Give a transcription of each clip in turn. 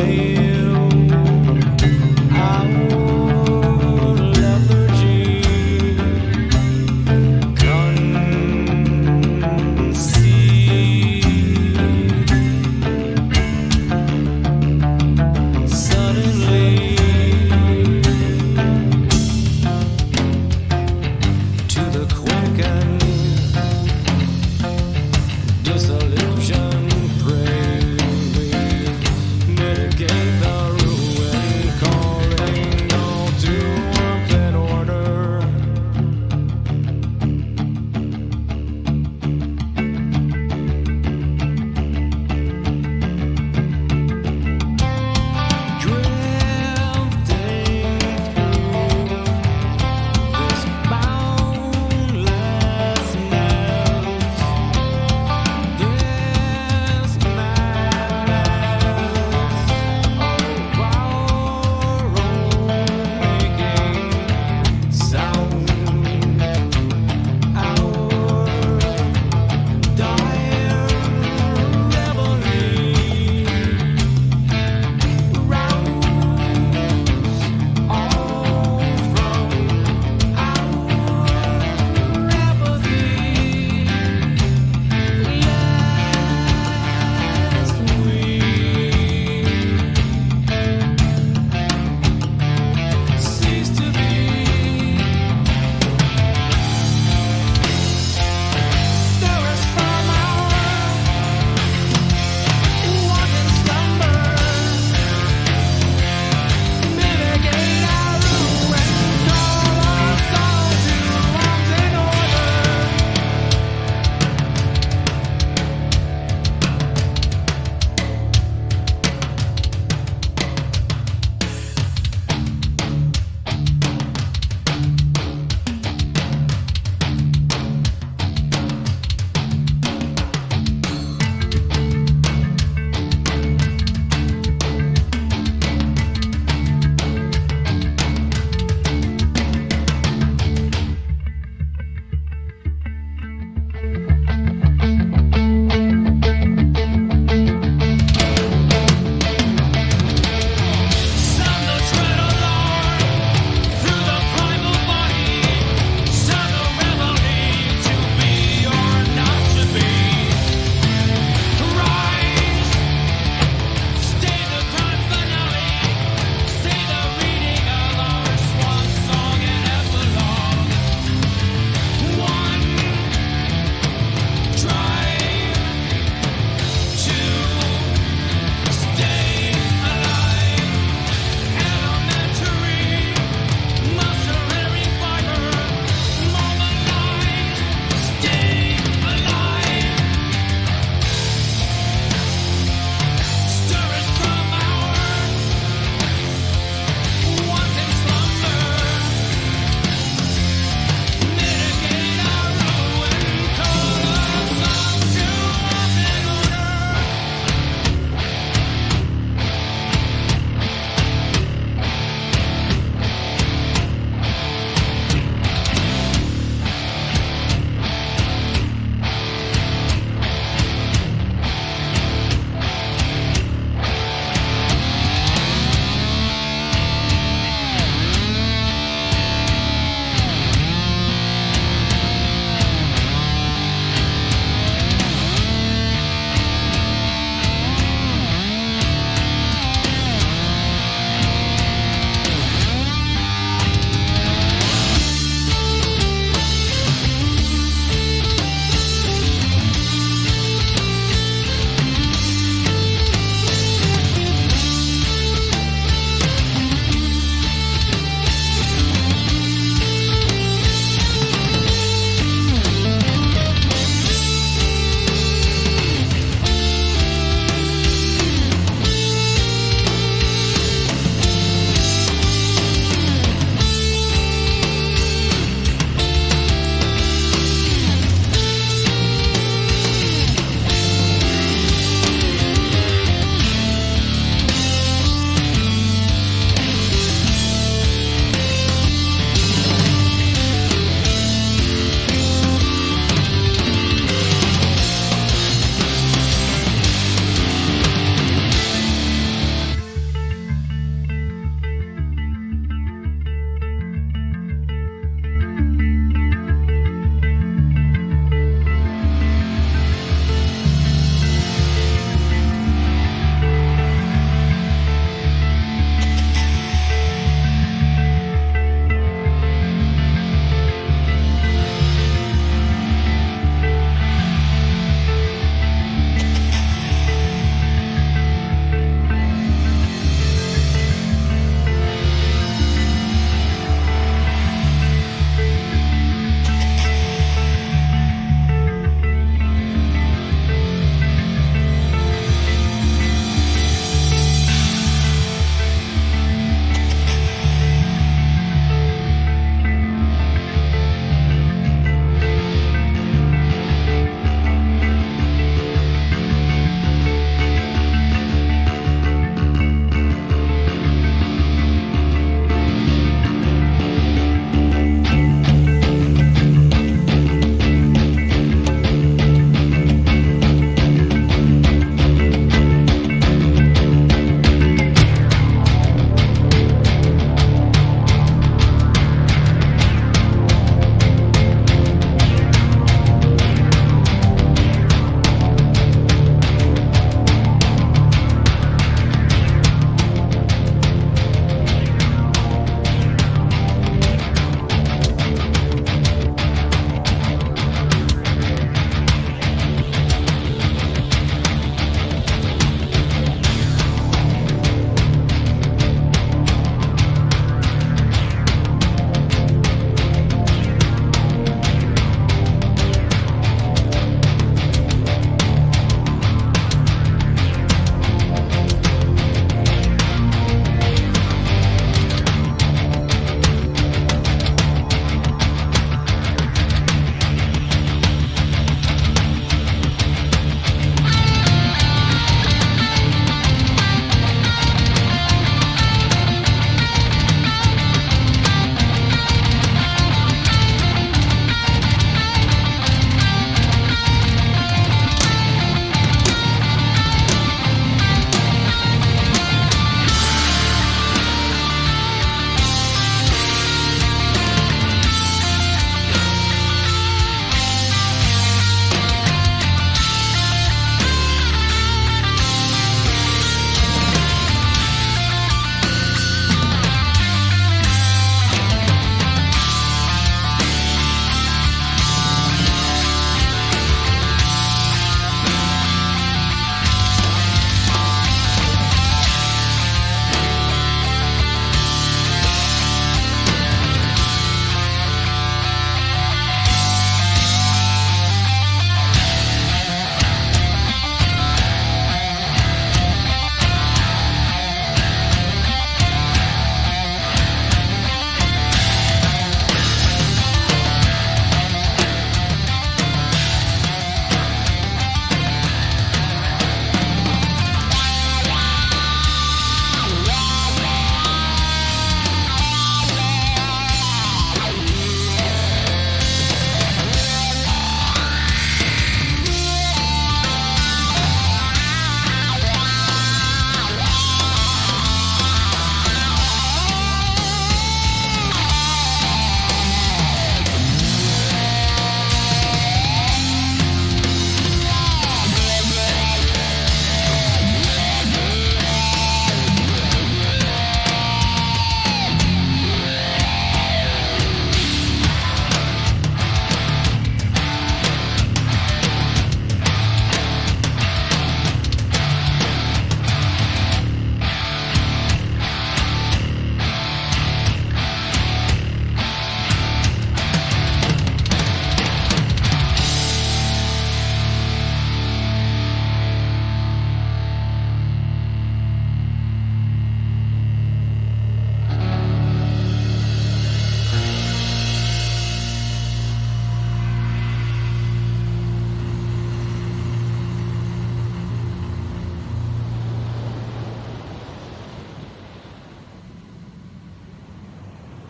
fail. Our lethargy conceived suddenly to the quicken. Disillusion prayed, but it gave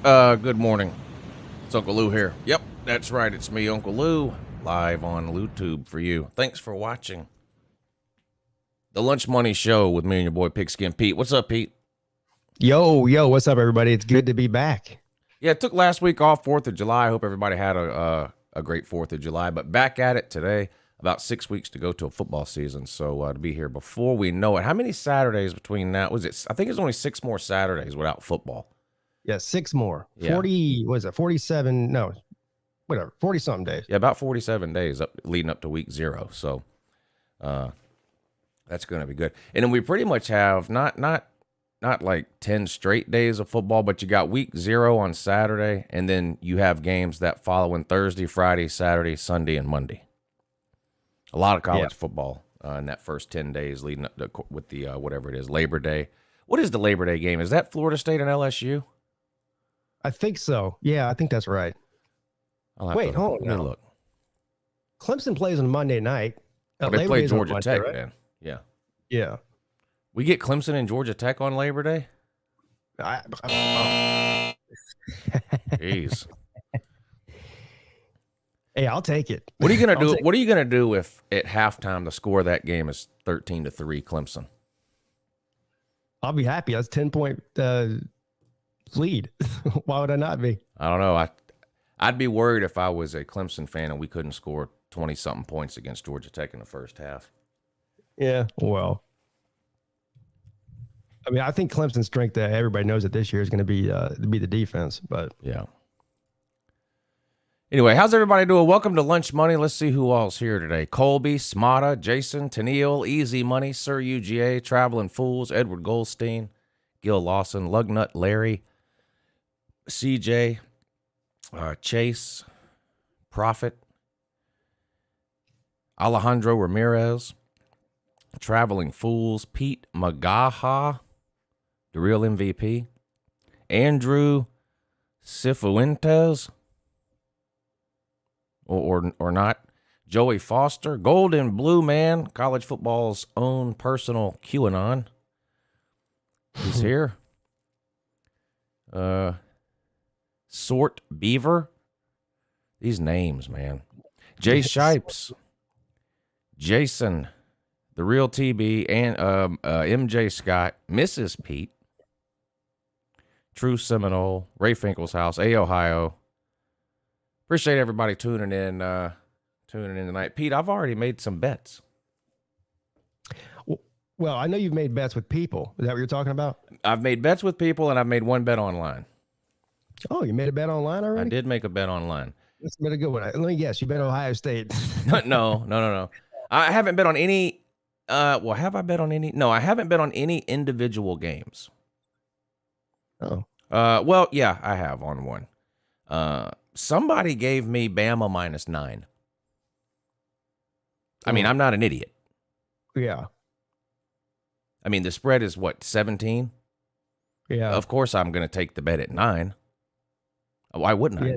Good morning. It's Uncle Lou here. Yep, that's right. It's me, Uncle Lou, live on LouTube for you. Thanks for watching the Lunch Money Show with me and your boy Pigskin Pete. What's up, Pete? Yo, what's up, everybody? It's good to be back. Yeah, it took last week off, 4th of July. I hope everybody had a great 4th of July. But back at it today. About 6 weeks to go to a football season. So to be here before we know it. How many Saturdays between now? Was it? I think it's only 6 more Saturdays without football. Yeah, 6 more. Yeah. 40, was it 47? No, whatever, 40-something days. Yeah, about 47 days leading up to week 0. So that's going to be good. And then we pretty much have not like 10 straight days of football, but you got week 0 on Saturday, and then you have games that following Thursday, Friday, Saturday, Sunday, and Monday. A lot of college football in that first 10 days leading up to, with the whatever it is, Labor Day. What is the Labor Day game? Is that Florida State and LSU? I think so. Yeah, I think that's right. Wait, hold on. Look. Clemson plays on Monday night. They play Georgia Tech, right? Man. Yeah. Yeah. We get Clemson and Georgia Tech on Labor Day? Jeez. Hey, I'll take it. What are you gonna do? What are you gonna do if at halftime the score of that game is 13-3 Clemson? I'll be happy. That's 10-point lead. Why would I not be? I don't know. I'd be worried if I was a Clemson fan and we couldn't score 20-something points against Georgia Tech in the first half. Yeah. Well, I mean, I think Clemson's strength, everybody knows that this year is going to be the defense. But yeah. Anyway, how's everybody doing? Welcome to Lunch Money. Let's see who all's here today. Colby, Smata, Jason, Tennille, Easy Money, Sir UGA, Traveling Fools, Edward Goldstein, Gil Lawson, Lugnut, Larry, CJ, Chase, Prophet, Alejandro Ramirez, Traveling Fools, Pete Magaha, the real MVP, Andrew Cifuentes, or not, Joey Foster, Golden Blue Man, college football's own personal QAnon. He's here. Sort Beaver. These names, man. Jay Shipes, Jason, the real TB, and MJ Scott, Mrs. Pete, True Seminole, Ray Finkel's house, A Ohio. Appreciate everybody tuning in tonight. Pete, I've already made some bets. Well, I know you've made bets with people. Is that what you're talking about? I've made bets with people, and I've made one bet online. Oh, you made a bet online already? I did make a bet online. That's been a good one. Let me guess. You bet Ohio State. No. I haven't bet on any. Well, have I bet on any? No, I haven't bet on any individual games. Oh. Well, yeah, I have on one. Somebody gave me Bama -9. I mean, I'm not an idiot. Yeah. I mean, the spread is what, 17? Yeah. Of course, I'm going to take the bet at 9. Why wouldn't I?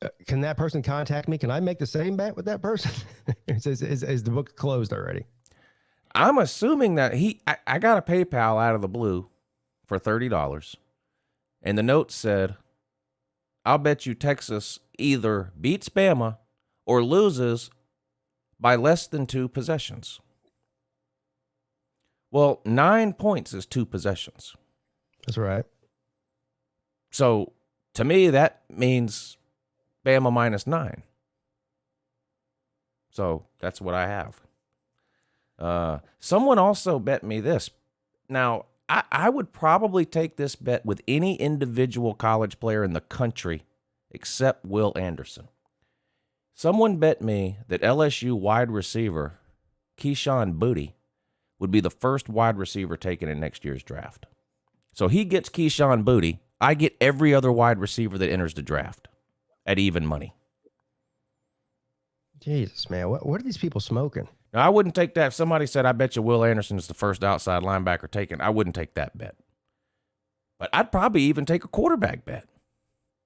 Yeah. Can that person contact me? Can I make the same bet with that person? Is the book closed already? I'm assuming that I got a PayPal out of the blue for $30, and the note said, I'll bet you Texas either beats Bama or loses by less than 2 possessions. Well, 9 points is 2 possessions. That's right. So to me, that means Bama -9. So that's what I have. Someone also bet me this. Now, I would probably take this bet with any individual college player in the country except Will Anderson. Someone bet me that LSU wide receiver Keyshawn Boutte would be the first wide receiver taken in next year's draft. So he gets Keyshawn Boutte. I get every other wide receiver that enters the draft at even money. Jesus, man. What are these people smoking? Now, I wouldn't take that. If somebody said, I bet you Will Anderson is the first outside linebacker taken, I wouldn't take that bet. But I'd probably even take a quarterback bet.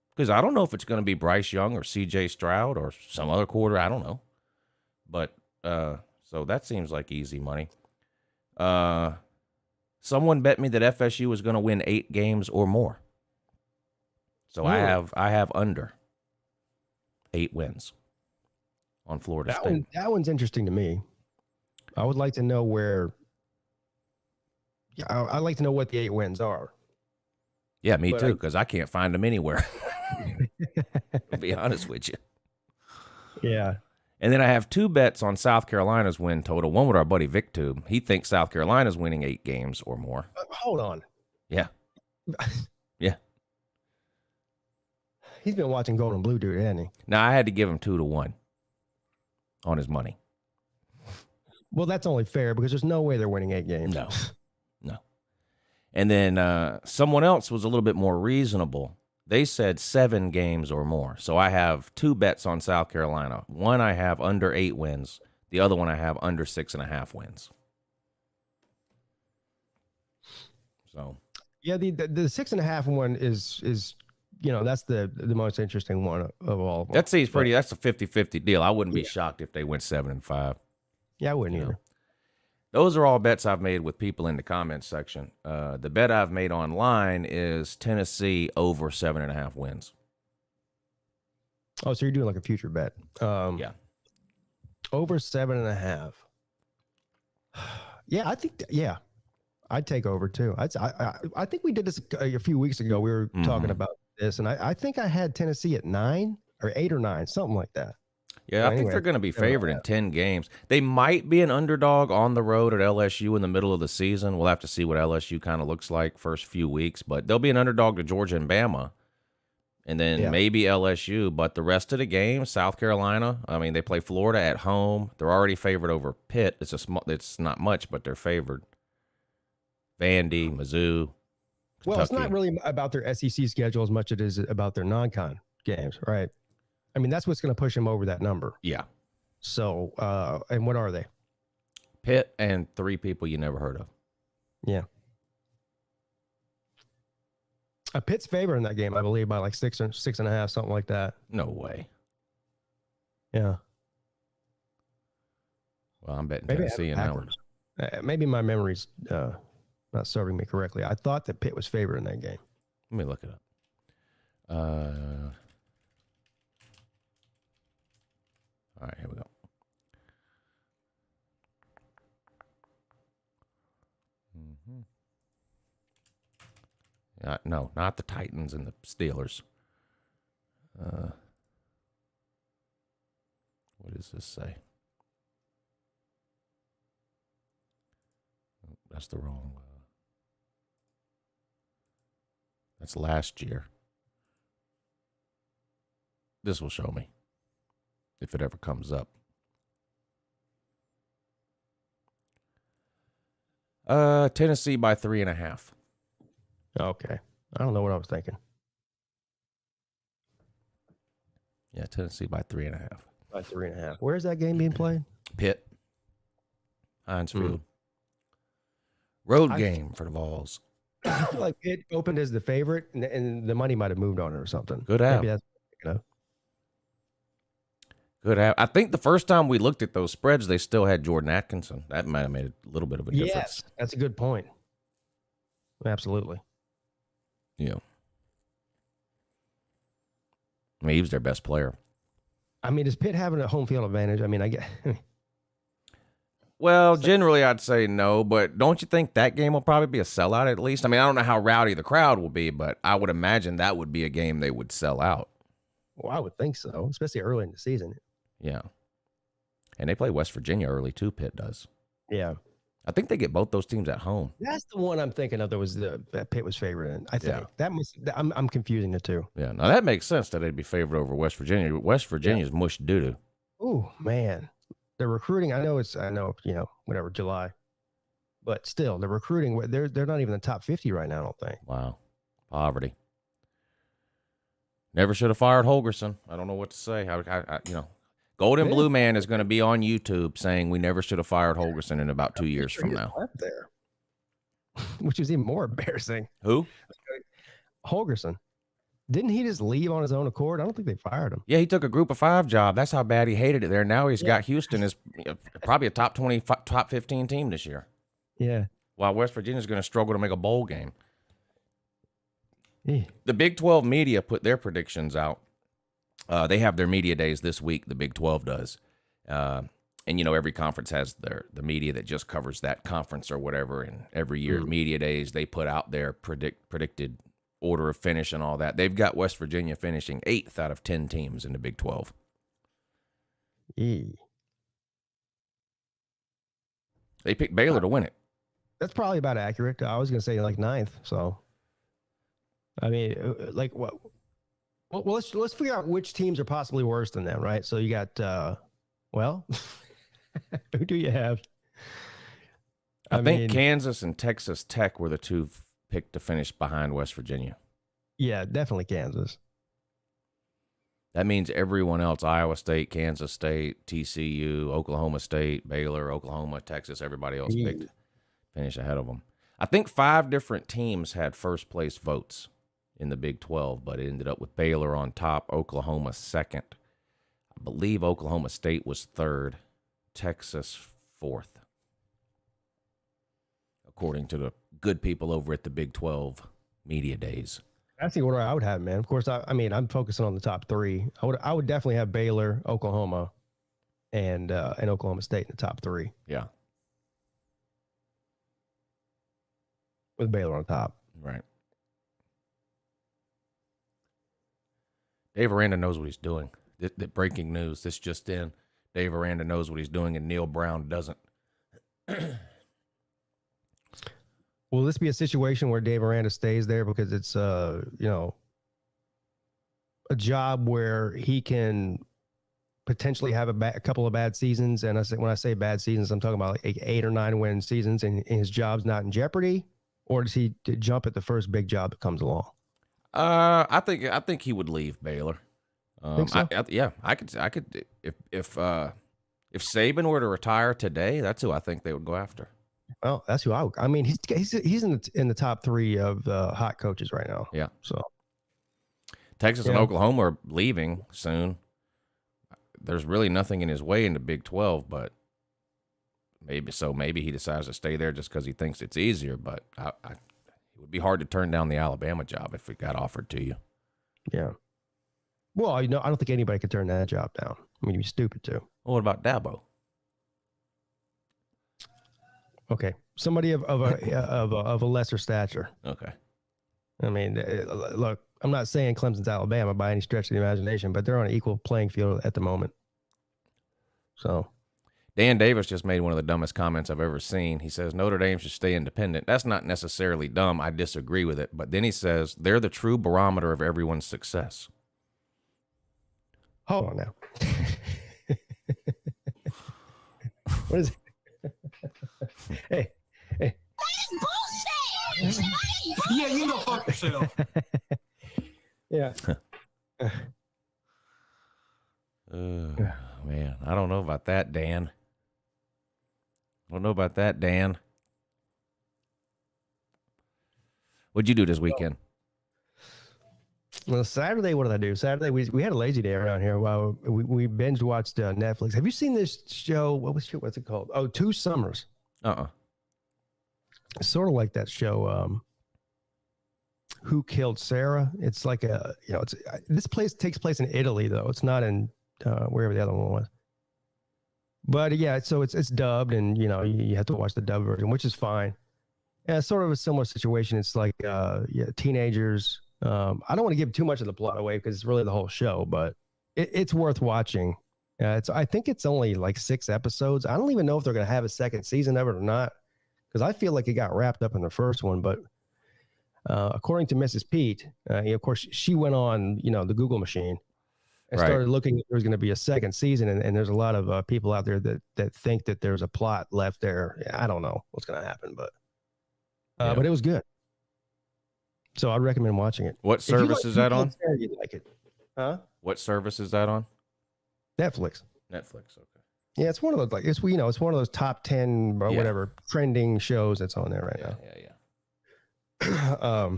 Because I don't know if it's going to be Bryce Young or C.J. Stroud or some other quarter. I don't know. But, so that seems like easy money. Someone bet me that FSU was going to win 8 games or more. So Really? I have under 8 wins on Florida State. That one's interesting to me. I would like to know where. Yeah, I'd like to know what the 8 wins are. Yeah, me But too, because I can't find them anywhere. To be honest with you. Yeah. And then I have 2 bets on South Carolina's win total. One with our buddy Vic Tube. He thinks South Carolina's winning 8 games or more. Hold on. Yeah. Yeah. He's been watching Gold and Blue, dude, hasn't he? Now, I had to give him 2-1 on his money. Well, that's only fair because there's no way they're winning 8 games. No. And then someone else was a little bit more reasonable. They said 7 games or more. So I have 2 bets on South Carolina. One I have under 8 wins. The other one I have under 6.5 wins. So Yeah, the 6.5 one is that's the most interesting one of all of them. that seems pretty. That's a 50-50 deal. I wouldn't be shocked if they went 7-5. Yeah, I wouldn't either. Those are all bets I've made with people in the comments section. The bet I've made online is Tennessee over 7.5 wins. Oh, so you're doing like a future bet. Yeah. Over 7.5. Yeah, I think, I'd take over too. I think we did this a few weeks ago. We were talking about this, and I think I had Tennessee at 9 or 8 or 9, something like that. Yeah, I think they're going to be favored in 10 games. They might be an underdog on the road at LSU in the middle of the season. We'll have to see what LSU kind of looks like first few weeks, but they'll be an underdog to Georgia and Bama, and then maybe LSU. But the rest of the games, South Carolina, I mean, they play Florida at home. They're already favored over Pitt. It's not much, but they're favored. Vandy, Mizzou. Well, it's not really about their SEC schedule as much as it is about their non-con games, right? I mean, that's what's going to push them over that number. Yeah. So, and what are they? Pitt and 3 people you never heard of. Yeah. Pitt's favored in that game, I believe, by like 6 or 6.5, something like that. No way. Yeah. Well, I'm betting Tennessee in that one. Maybe my memory's not serving me correctly. I thought that Pitt was favored in that game. Let me look it up. All right, here we go. No, not the Titans and the Steelers. What does this say? Oh, that's the wrong. That's last year. This will show me if it ever comes up. Tennessee by 3.5. Okay. I don't know what I was thinking. Yeah, Tennessee by 3.5. By 3.5. Where is that game being played? Pitt. Heinz Field. Road game for the Vols. I feel like Pitt opened as the favorite, and the money might have moved on it or something. Good have. Maybe that's, Good have. I think the first time we looked at those spreads, they still had Jordan Atkinson. That might have made a little bit of a difference. Yes, that's a good point. Absolutely. Yeah. I mean, he was their best player. I mean, is Pitt having a home field advantage? I mean, I get. Well, generally, I'd say no, but don't you think that game will probably be a sellout at least? I mean, I don't know how rowdy the crowd will be, but I would imagine that would be a game they would sell out. Well, I would think so, especially early in the season. Yeah. And they play West Virginia early too, Pitt does. Yeah. I think they get both those teams at home. That's the one I'm thinking of that Pitt was favored in. I think I'm confusing the two. Yeah. Now that makes sense that they'd be favored over West Virginia. West Virginia's mush doo-doo. Oh, man. The recruiting, I know, whatever, July. But still, the recruiting, they're not even in the top 50 right now, I don't think. Wow. Poverty. Never should have fired Holgerson. I don't know what to say. Golden Blue Man is going to be on YouTube saying we never should have fired Holgerson in about 2 years from now. There. Which is even more embarrassing. Who? Holgerson. Didn't he just leave on his own accord? I don't think they fired him. Yeah, he took a group of 5 job. That's how bad he hated it there. Now he's got Houston as probably a top 20, top 15 team this year. Yeah. While West Virginia's going to struggle to make a bowl game. The Big 12 media put their predictions out. They have their media days this week. The Big 12 does. And, every conference has the media that just covers that conference or whatever. And every year, media days, they put out their predicted order of finish and all that. They've got West Virginia finishing 8th out of 10 teams in the Big 12. They picked Baylor to win it. That's probably about accurate. I was going to say like 9th. So, I mean, like what? Well, let's figure out which teams are possibly worse than them, right? So you got, who do you have? I think Kansas and Texas Tech were the two picked to finish behind West Virginia. Yeah, definitely Kansas. That means everyone else, Iowa State, Kansas State, TCU, Oklahoma State, Baylor, Oklahoma, Texas, everybody else picked finish ahead of them. I think 5 different teams had first place votes in the Big 12, but it ended up with Baylor on top, Oklahoma second. I believe Oklahoma State was third, Texas fourth, according to the good people over at the Big 12 media days. That's the order I would have, man. Of course, I mean, I'm focusing on the top 3. I would definitely have Baylor, Oklahoma, and Oklahoma State in the top 3. Yeah. With Baylor on top. Right. Dave Aranda knows what he's doing. The breaking news. This just in. Dave Aranda knows what he's doing, and Neil Brown doesn't. Will this be a situation where Dave Aranda stays there because it's a job where he can potentially have a couple of bad seasons? And when I say bad seasons, I'm talking about like 8 or 9 win seasons, and his job's not in jeopardy, or does he jump at the first big job that comes along? I think he would leave Baylor. Think so? I could if Saban were to retire today, that's who I think they would go after. Well, that's who I mean, he's in the top 3 of hot coaches right now. Yeah. So Texas and Oklahoma are leaving soon. There's really nothing in his way in the Big 12, but maybe he decides to stay there just because he thinks it's easier. But it would be hard to turn down the Alabama job if it got offered to you. Yeah. Well, I don't think anybody could turn that job down. I mean, you'd be stupid to. Well, what about Dabo? Okay, somebody of a lesser stature. Okay. I mean, look, I'm not saying Clemson's Alabama by any stretch of the imagination, but they're on an equal playing field at the moment. So, Dan Davis just made one of the dumbest comments I've ever seen. He says Notre Dame should stay independent. That's not necessarily dumb. I disagree with it. But then he says they're the true barometer of everyone's success. Hold on now. What is it? Hey. That is bullshit! Yeah, you go fuck yourself. Yeah. Man, I don't know about that, Dan. What'd you do this weekend? Well, Saturday, what did I do? Saturday, we had a lazy day around here while we binge watched Netflix. Have you seen this show? What's it called? Oh, Two Summers. It's sort of like that show, Who Killed Sarah? It's like this place takes place in Italy, though. It's not in wherever the other one was. But yeah, so it's dubbed, and you have to watch the dub version, which is fine. Yeah, it's sort of a similar situation. It's like teenagers. I don't want to give too much of the plot away because it's really the whole show, but it's worth watching. I think it's only like 6 episodes. I don't even know if they're going to have a second season of it or not, because I feel like it got wrapped up in the first one. But according to Mrs. Pete, of course, she went on the Google machine and started looking if there was going to be a second season. And there's a lot of people out there that think that there's a plot left there. I don't know what's going to happen, but it was good. So I'd recommend watching it. What service is that on? You'd like it. Huh? What service is that on? Netflix. Netflix, okay. Yeah, it's one of those it's one of those top 10 or whatever trending shows that's on there right now. Yeah.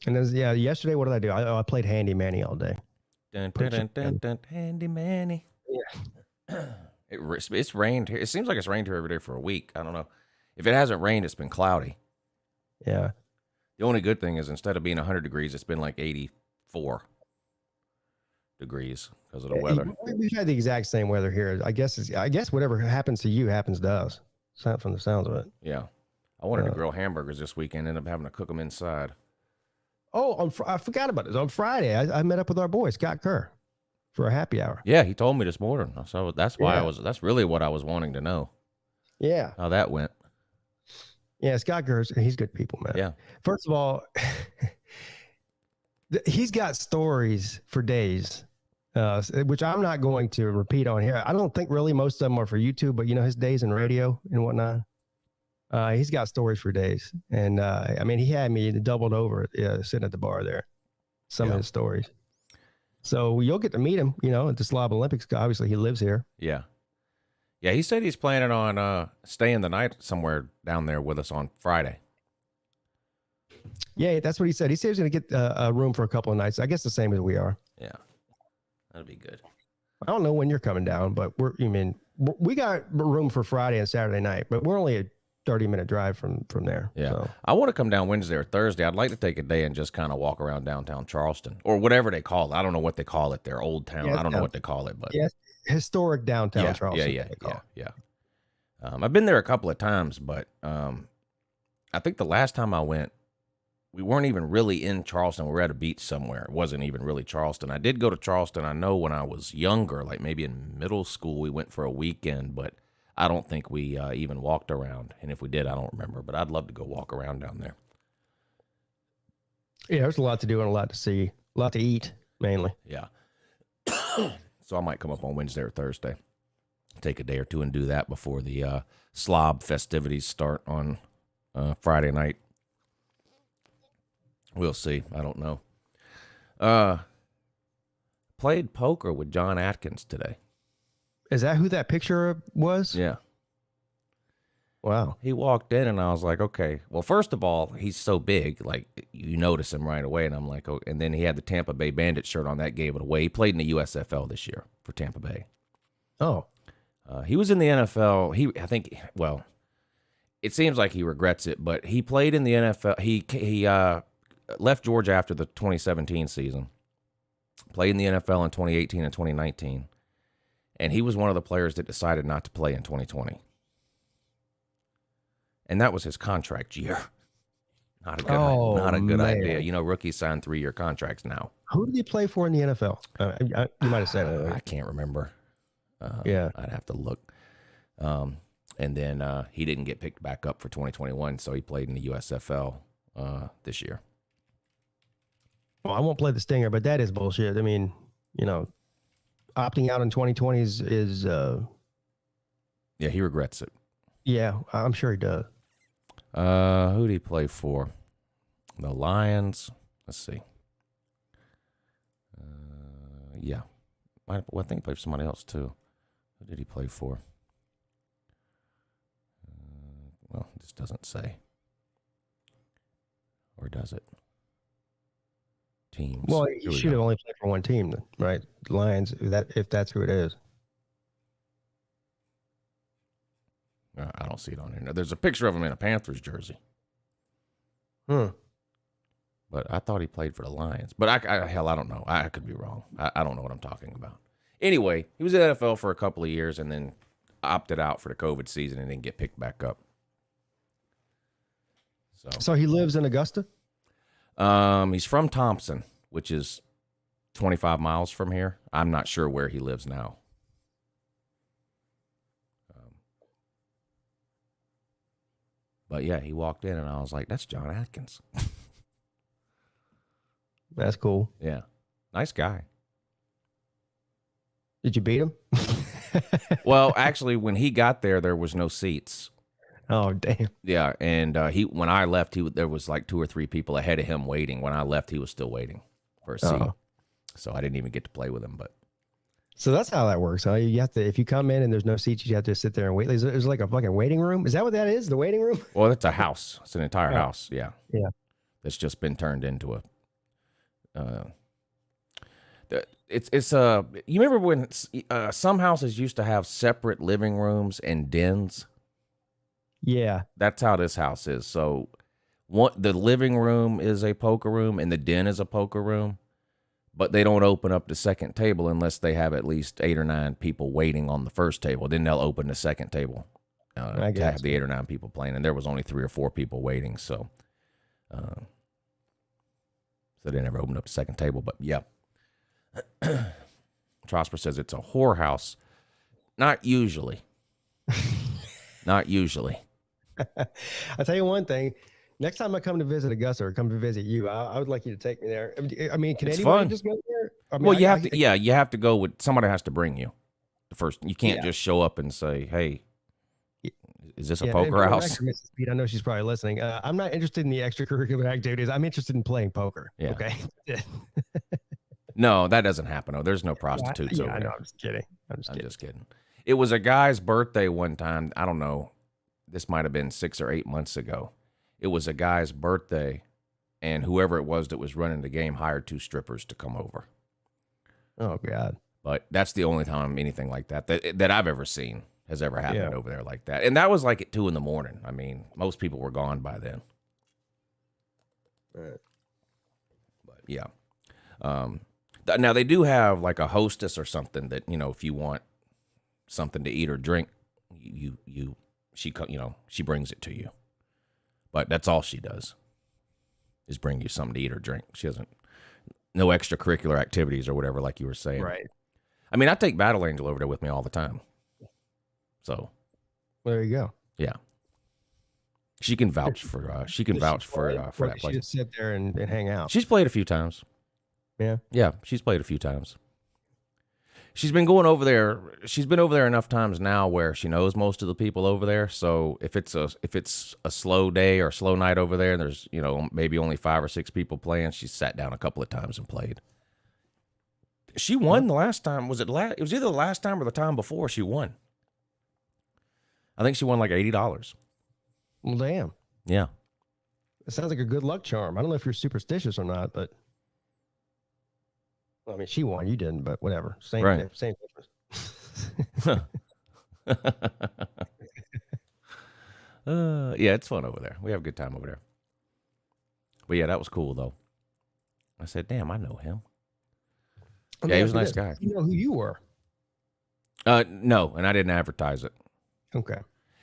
And then yesterday, what did I do? I played Handy Manny all day. Handy Manny. Yeah. It's rained here. It seems like it's rained here every day for a week. I don't know. If it hasn't rained, it's been cloudy. Yeah. The only good thing is instead of being 100 degrees, it's been like 84 degrees because of the weather. We've had the exact same weather here. I guess whatever happens to you happens to us. From the sounds of it. Yeah. I wanted to grill hamburgers this weekend. Ended up having to cook them inside. Oh, I forgot about this. On Friday, I met up with our boy, Scott Kerr, for a happy hour. Yeah, he told me this morning. So that's why that's really what I was wanting to know. Yeah. How that went. Yeah, Scott Kerr, he's good people, man. Yeah. First of all, he's got stories for days, which I'm not going to repeat on here. I don't think really most of them are for YouTube, but his days in radio and whatnot. He's got stories for days. And I mean, he had me doubled over sitting at the bar there. Some of his stories. So you'll get to meet him, at the Slob Olympics. Obviously, he lives here. Yeah. Yeah, he said he's planning on staying the night somewhere down there with us on Friday. Yeah, that's what he said. He said he's going to get a room for a couple of nights. I guess the same as we are. Yeah, that'd be good. I don't know when you're coming down, but we got room for Friday and Saturday night, but we're only a 30-minute drive from there. Yeah. So. I want to come down Wednesday or Thursday. I'd like to take a day and just kind of walk around downtown Charleston or whatever they call it. I don't know what they call it there. Old Town. I don't know what they call it, but historic downtown Charleston. Yeah. I've been there a couple of times, but I think the last time I went, we weren't even really in Charleston. We were at a beach somewhere. It wasn't even really Charleston. I did go to Charleston. I know when I was younger, like maybe in middle school, we went for a weekend, but I don't think we even walked around. And if we did, I don't remember, but I'd love to go walk around down there. Yeah, there's a lot to do and a lot to see, a lot to eat, mainly. Yeah. So I might come up on Wednesday or Thursday, take a day or two and do that before the slob festivities start on Friday night. We'll see. I don't know. Played poker with John Atkins today. Is that who that picture was? Yeah. Wow. He walked in and I was like, okay. Well, first of all, he's so big, like you notice him right away. And I'm like, oh, and then he had the Tampa Bay Bandit shirt on. That gave it away. He played in the USFL this year for Tampa Bay. Oh. He was in the NFL. I think, it seems like he regrets it, but he played in the NFL. He left Georgia after the 2017 season, played in the NFL in 2018 and 2019, and he was one of the players that decided not to play in 2020. And that was his contract year. Not a good idea. Rookies sign 3-year contracts now. Who did he play for in the NFL? You might have said it. I can't remember. I'd have to look. And then he didn't get picked back up for 2021, so he played in the USFL this year. Well, I won't play the stinger, but that is bullshit. I mean, opting out in 2020 is yeah, he regrets it. Yeah, I'm sure he does. Who did he play for? The Lions. Let's see. Yeah. I think he played for somebody else, too. Who did he play for? Well, this doesn't say. Or does it? Teams. Well, he should have only played for one team, right? Lions, if that's who it is. I don't see it on here. There's a picture of him in a Panthers jersey. But I thought he played for the Lions. But I don't know. I could be wrong. I don't know what I'm talking about. Anyway, he was in the NFL for a couple of years and then opted out for the COVID season and didn't get picked back up. So he lives in Augusta? He's from Thompson, which is 25 miles from here. I'm not sure where he lives now. But yeah, he walked in and I was like, that's John Atkins. That's cool. Yeah. Nice guy. Did you beat him? Well, actually, when he got there was no seats. Oh, damn. Yeah, and when I left, there was like 2 or 3 people ahead of him waiting. When I left, he was still waiting for a seat. So I didn't even get to play with him. But so that's how that works, huh? You have to, if you come in and there's no seats, you have to sit there and wait. There's like a fucking waiting room. Is that what that is? The waiting room? Well, it's a house. It's an entire house. Yeah. Yeah. It's just been turned into a. You remember when some houses used to have separate living rooms and dens? Yeah. That's how this house is. So The living room is a poker room and the den is a poker room, but they don't open up the second table unless they have at least 8 or 9 people waiting on the first table. Then they'll open the second table to have the 8 or 9 people playing, and there was only 3 or 4 people waiting, so they never opened up the second table. But yeah, Trosper says it's a whorehouse. Not usually. Not usually. I'll tell you one thing. Next time I come to visit Augusta or come to visit you, I would like you to take me there. I mean, can anybody just go there? I mean, well, you have to. Yeah, you have to go with somebody. Has to bring you the first. You can't just show up and say, "Hey, is this a poker house?" Mrs. Pete, I know she's probably listening. I'm not interested in the extracurricular activities. I'm interested in playing poker. Yeah. Okay. No, that doesn't happen. No, there's no prostitutes over there. No, I'm just kidding. I'm just kidding. It was a guy's birthday one time. I don't know. This might have been 6 or 8 months ago. It was a guy's birthday, and whoever it was that was running the game hired 2 strippers to come over. Oh, God. But that's the only time anything like that I've ever seen has ever happened over there like that. And that was like at 2 a.m. I mean, most people were gone by then. Right. But yeah. Now they do have like a hostess or something that, if you want something to eat or drink, she brings it to you. But that's all she does is bring you something to eat or drink. She doesn't, no extracurricular activities or whatever, like you were saying. Right. I mean, I take Battle Angel over there with me all the time. So. Well, there you go. Yeah. She can vouch for that place. She just sit there and hang out. She's played a few times. Yeah. Yeah, she's played a few times. She's been going over there. She's been over there enough times now where she knows most of the people over there. So if it's a slow day or a slow night over there, and there's maybe only 5 or 6 people playing, she's sat down a couple of times and played. She won the last time. It was either the last time or the time before she won. I think she won like $80. Well, damn. Yeah. It sounds like a good luck charm. I don't know if you're superstitious or not, but. Well, I mean, she won. You didn't, but whatever. Same. Yeah, it's fun over there. We have a good time over there. But yeah, that was cool though. I said, "Damn, I know him." Yeah, he was a nice guy. You know who you were? No, and I didn't advertise it. Okay.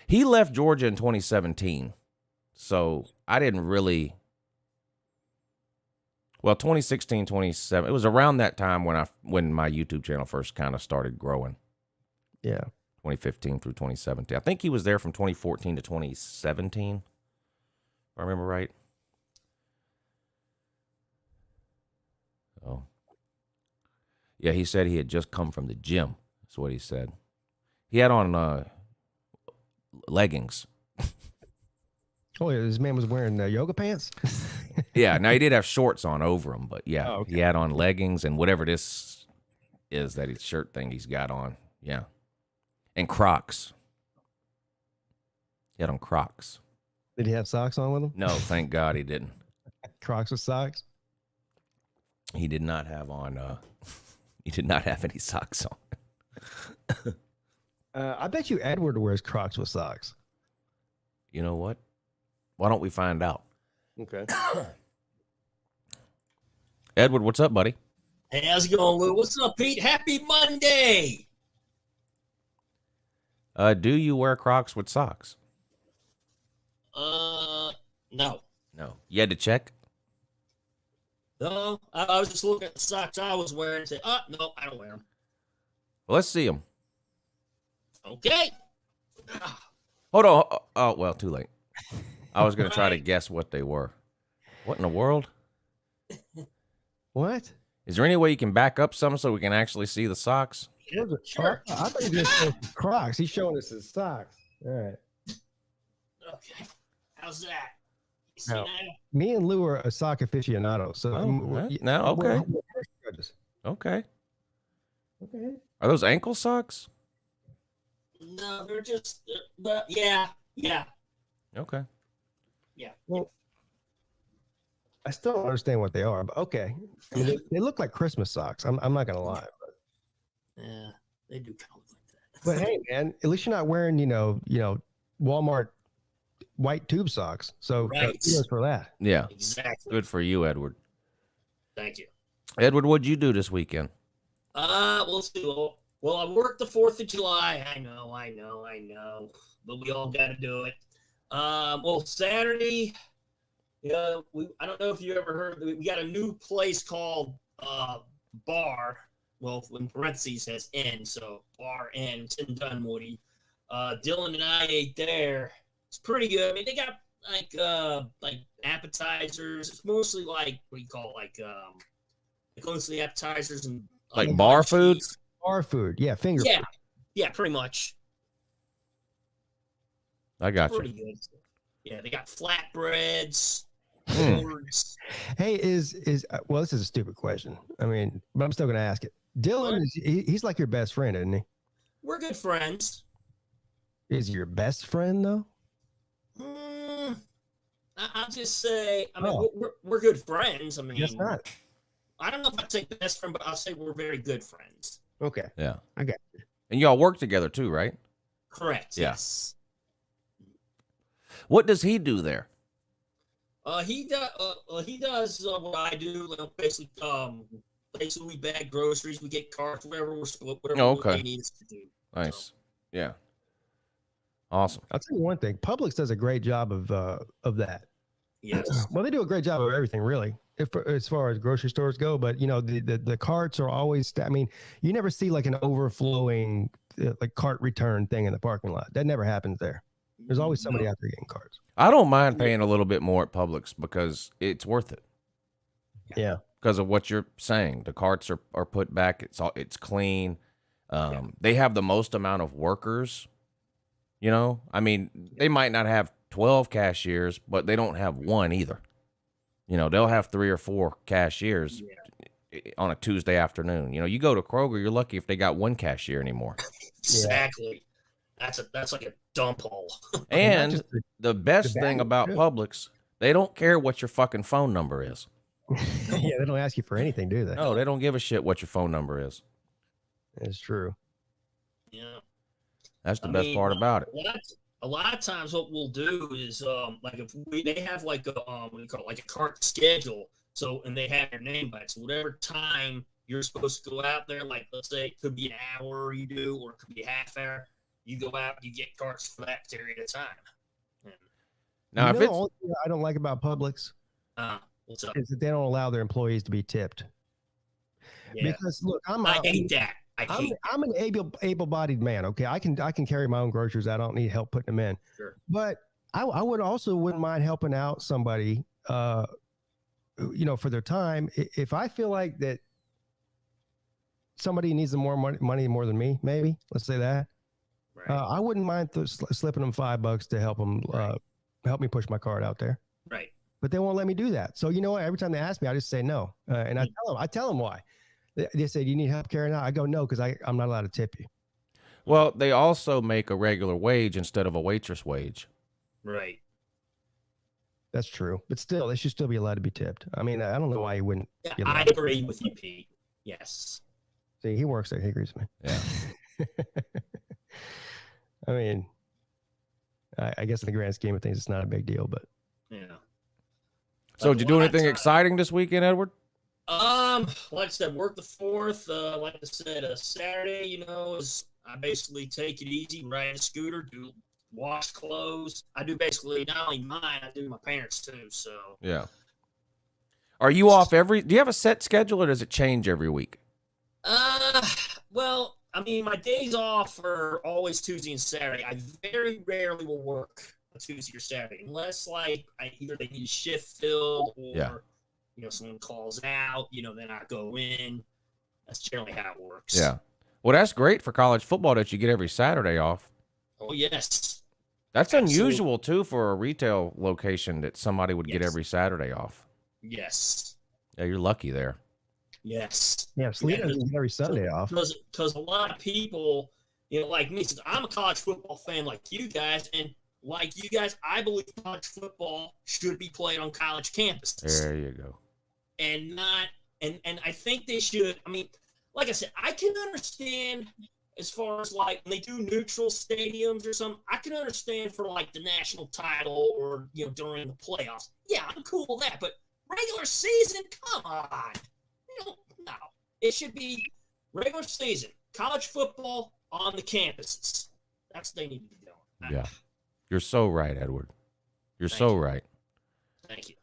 He left Georgia in 2017, so I didn't really. Well, 2016, 2017, it was around that time when my YouTube channel first kind of started growing. Yeah. 2015 through 2017. I think he was there from 2014 to 2017, if I remember right. Oh. Yeah, he said he had just come from the gym. That's what he said. He had on leggings. Oh, yeah, this man was wearing yoga pants? Yeah, now he did have shorts on over them, but yeah, okay. He had on leggings and whatever this is, that shirt thing he's got on. Yeah. And Crocs. He had on Crocs. Did he have socks on with him? No, thank God he didn't. Crocs with socks? He did not have on, he did not have any socks on. I bet you Edward wears Crocs with socks. You know what? Why don't we find out? Okay. Edward, what's up, buddy? Hey, how's it going, Lou? What's up, Pete? Happy Monday! Do you wear Crocs with socks? No. No. You had to check? No, I was just looking at the socks I was wearing and said, no, I don't wear them. Well, let's see them. Okay. Hold on. Oh, well, too late. I was going to try to guess what they were. What in the world? What? Is there any way you can back up some so we can actually see the socks? Sure. I thought you just said Crocs. He's showing us his socks. All right. Okay. How's that? You see Now, now? me and Lou are a sock aficionado. So now, okay. Okay. Okay. Are those ankle socks? No, they're just, but yeah. Okay. Yeah. Well, I still don't understand what they are, but okay. I mean, they look like Christmas socks. I'm not gonna lie. Yeah, they do kind of look like that. But hey, man, at least you're not wearing, Walmart white tube socks. So Right. kudos for that. Yeah. Exactly. Good for you, Edward. Thank you. Edward, what'd you do this weekend? We'll see. Well, I worked the 4th of July. I know. But we all got to do it. Well, Saturday, I don't know if you ever heard, we got a new place called Bar. Well, in parentheses says N, so Bar N. It's in Dunwoody. Dylan and I ate there. It's pretty good. I mean, they got like appetizers. It's mostly like, what do you call it? Like mostly appetizers and Like bar food? cheese. Bar food. Yeah, finger Yeah, food. yeah, pretty much. I got Pretty you. good. Yeah, they got flatbreads. Hmm. boards. Hey, well, this is a stupid question. I mean, but I'm still going to ask it. Dylan, he's like your best friend, isn't he? We're good friends. Is he your best friend, though? I'll just say, I mean, Oh. we're good friends. I mean, Yes, not. I don't know if I'd say best friend, but I'll say we're very good friends. Okay. Yeah. I got you. And y'all work together too, right? Correct. Yeah. Yes. What does he do there? He does what I do. Basically, we bag groceries, we get carts, whatever they need us to do. Nice. So, Yeah. Awesome. I'll tell you one thing. Publix does a great job of that. yes. Well, they do a great job of everything, really, as far as grocery stores go. But the carts are always. I mean, you never see like an overflowing like cart return thing in the parking lot. That never happens there. There's always somebody out there getting carts. I don't mind paying a little bit more at Publix because it's worth it. Yeah. Because of what you're saying, the carts are put back. It's clean. They have the most amount of workers. You know, I mean, they might not have 12 cashiers, but they don't have one either. You know, they'll have 3 or 4 cashiers on a Tuesday afternoon. You know, you go to Kroger, you're lucky if they got one cashier anymore. Exactly. That's like a dump hole. And the best thing bag, about too. Publix, they don't care what your fucking phone number is. Yeah, they don't ask you for anything, do they? No, they don't give a shit what your phone number is. It's true. Yeah. That's the best part about it. A lot of times, what we'll do is like if they have like a what do you call it, like a cart schedule. So and they have your name by it. So whatever time you're supposed to go out there, like let's say it could be an hour you do, or it could be a half hour. You go out, you get carts for that period of time. Now, if the it's only thing I don't like about Publix What's up? is that they don't allow their employees to be tipped. Yeah. Because look, I hate that. I'm an able-bodied man. Okay, I can carry my own groceries. I don't need help putting them in. Sure. But I wouldn't mind helping out somebody, for their time. If I feel like that somebody needs more money more than me, maybe let's say that. Right. I wouldn't mind slipping them $5 to help them help me push my cart out there. Right. But they won't let me do that. So you know what? Every time they ask me, I just say no, and I tell them why. They say, "Do you need help carrying out?" I go, "No," because I'm not allowed to tip you. well, they also make a regular wage instead of a waitress wage. Right. That's true, but still, they should still be allowed to be tipped. I mean, I don't know why you wouldn't. Yeah, be I allowed. agree with you, Pete. Yes. See, he works there. He agrees with me. Yeah. I mean, I guess in the grand scheme of things, it's not a big deal, but Yeah. So, did you do anything exciting this weekend, Edward? Like I said, work the 4th. Like I said, Saturday, is I basically take it easy, ride a scooter, do wash clothes. I do basically not only mine, I do my parents too. So Yeah. Are you off do you have a set schedule or does it change every week? well, I mean, my days off are always Tuesday and Saturday. I very rarely will work on Tuesday or Saturday, unless like either they need a shift filled or someone calls out. Then I go in. That's generally how it works. Yeah. Well, that's great for college football that you get every Saturday off. Oh yes. That's Absolutely. unusual too for a retail location that somebody would get Yes. every Saturday off. Yes. Yeah, you're lucky there. Yes. yeah, Sleep doesn't get every Sunday off. Because a lot of people, like me, since I'm a college football fan like you guys, and like you guys, I believe college football should be played on college campuses. There you go. And not and I think they should. I mean, like I said, I can understand as far as like when they do neutral stadiums or something, I can understand for like the national title or during the playoffs. Yeah, I'm cool with that. But regular season, come on. No. It should be regular season, college football on the campuses. That's what they need to be doing. Yeah. You're so right, Edward. You're so right. Thank you.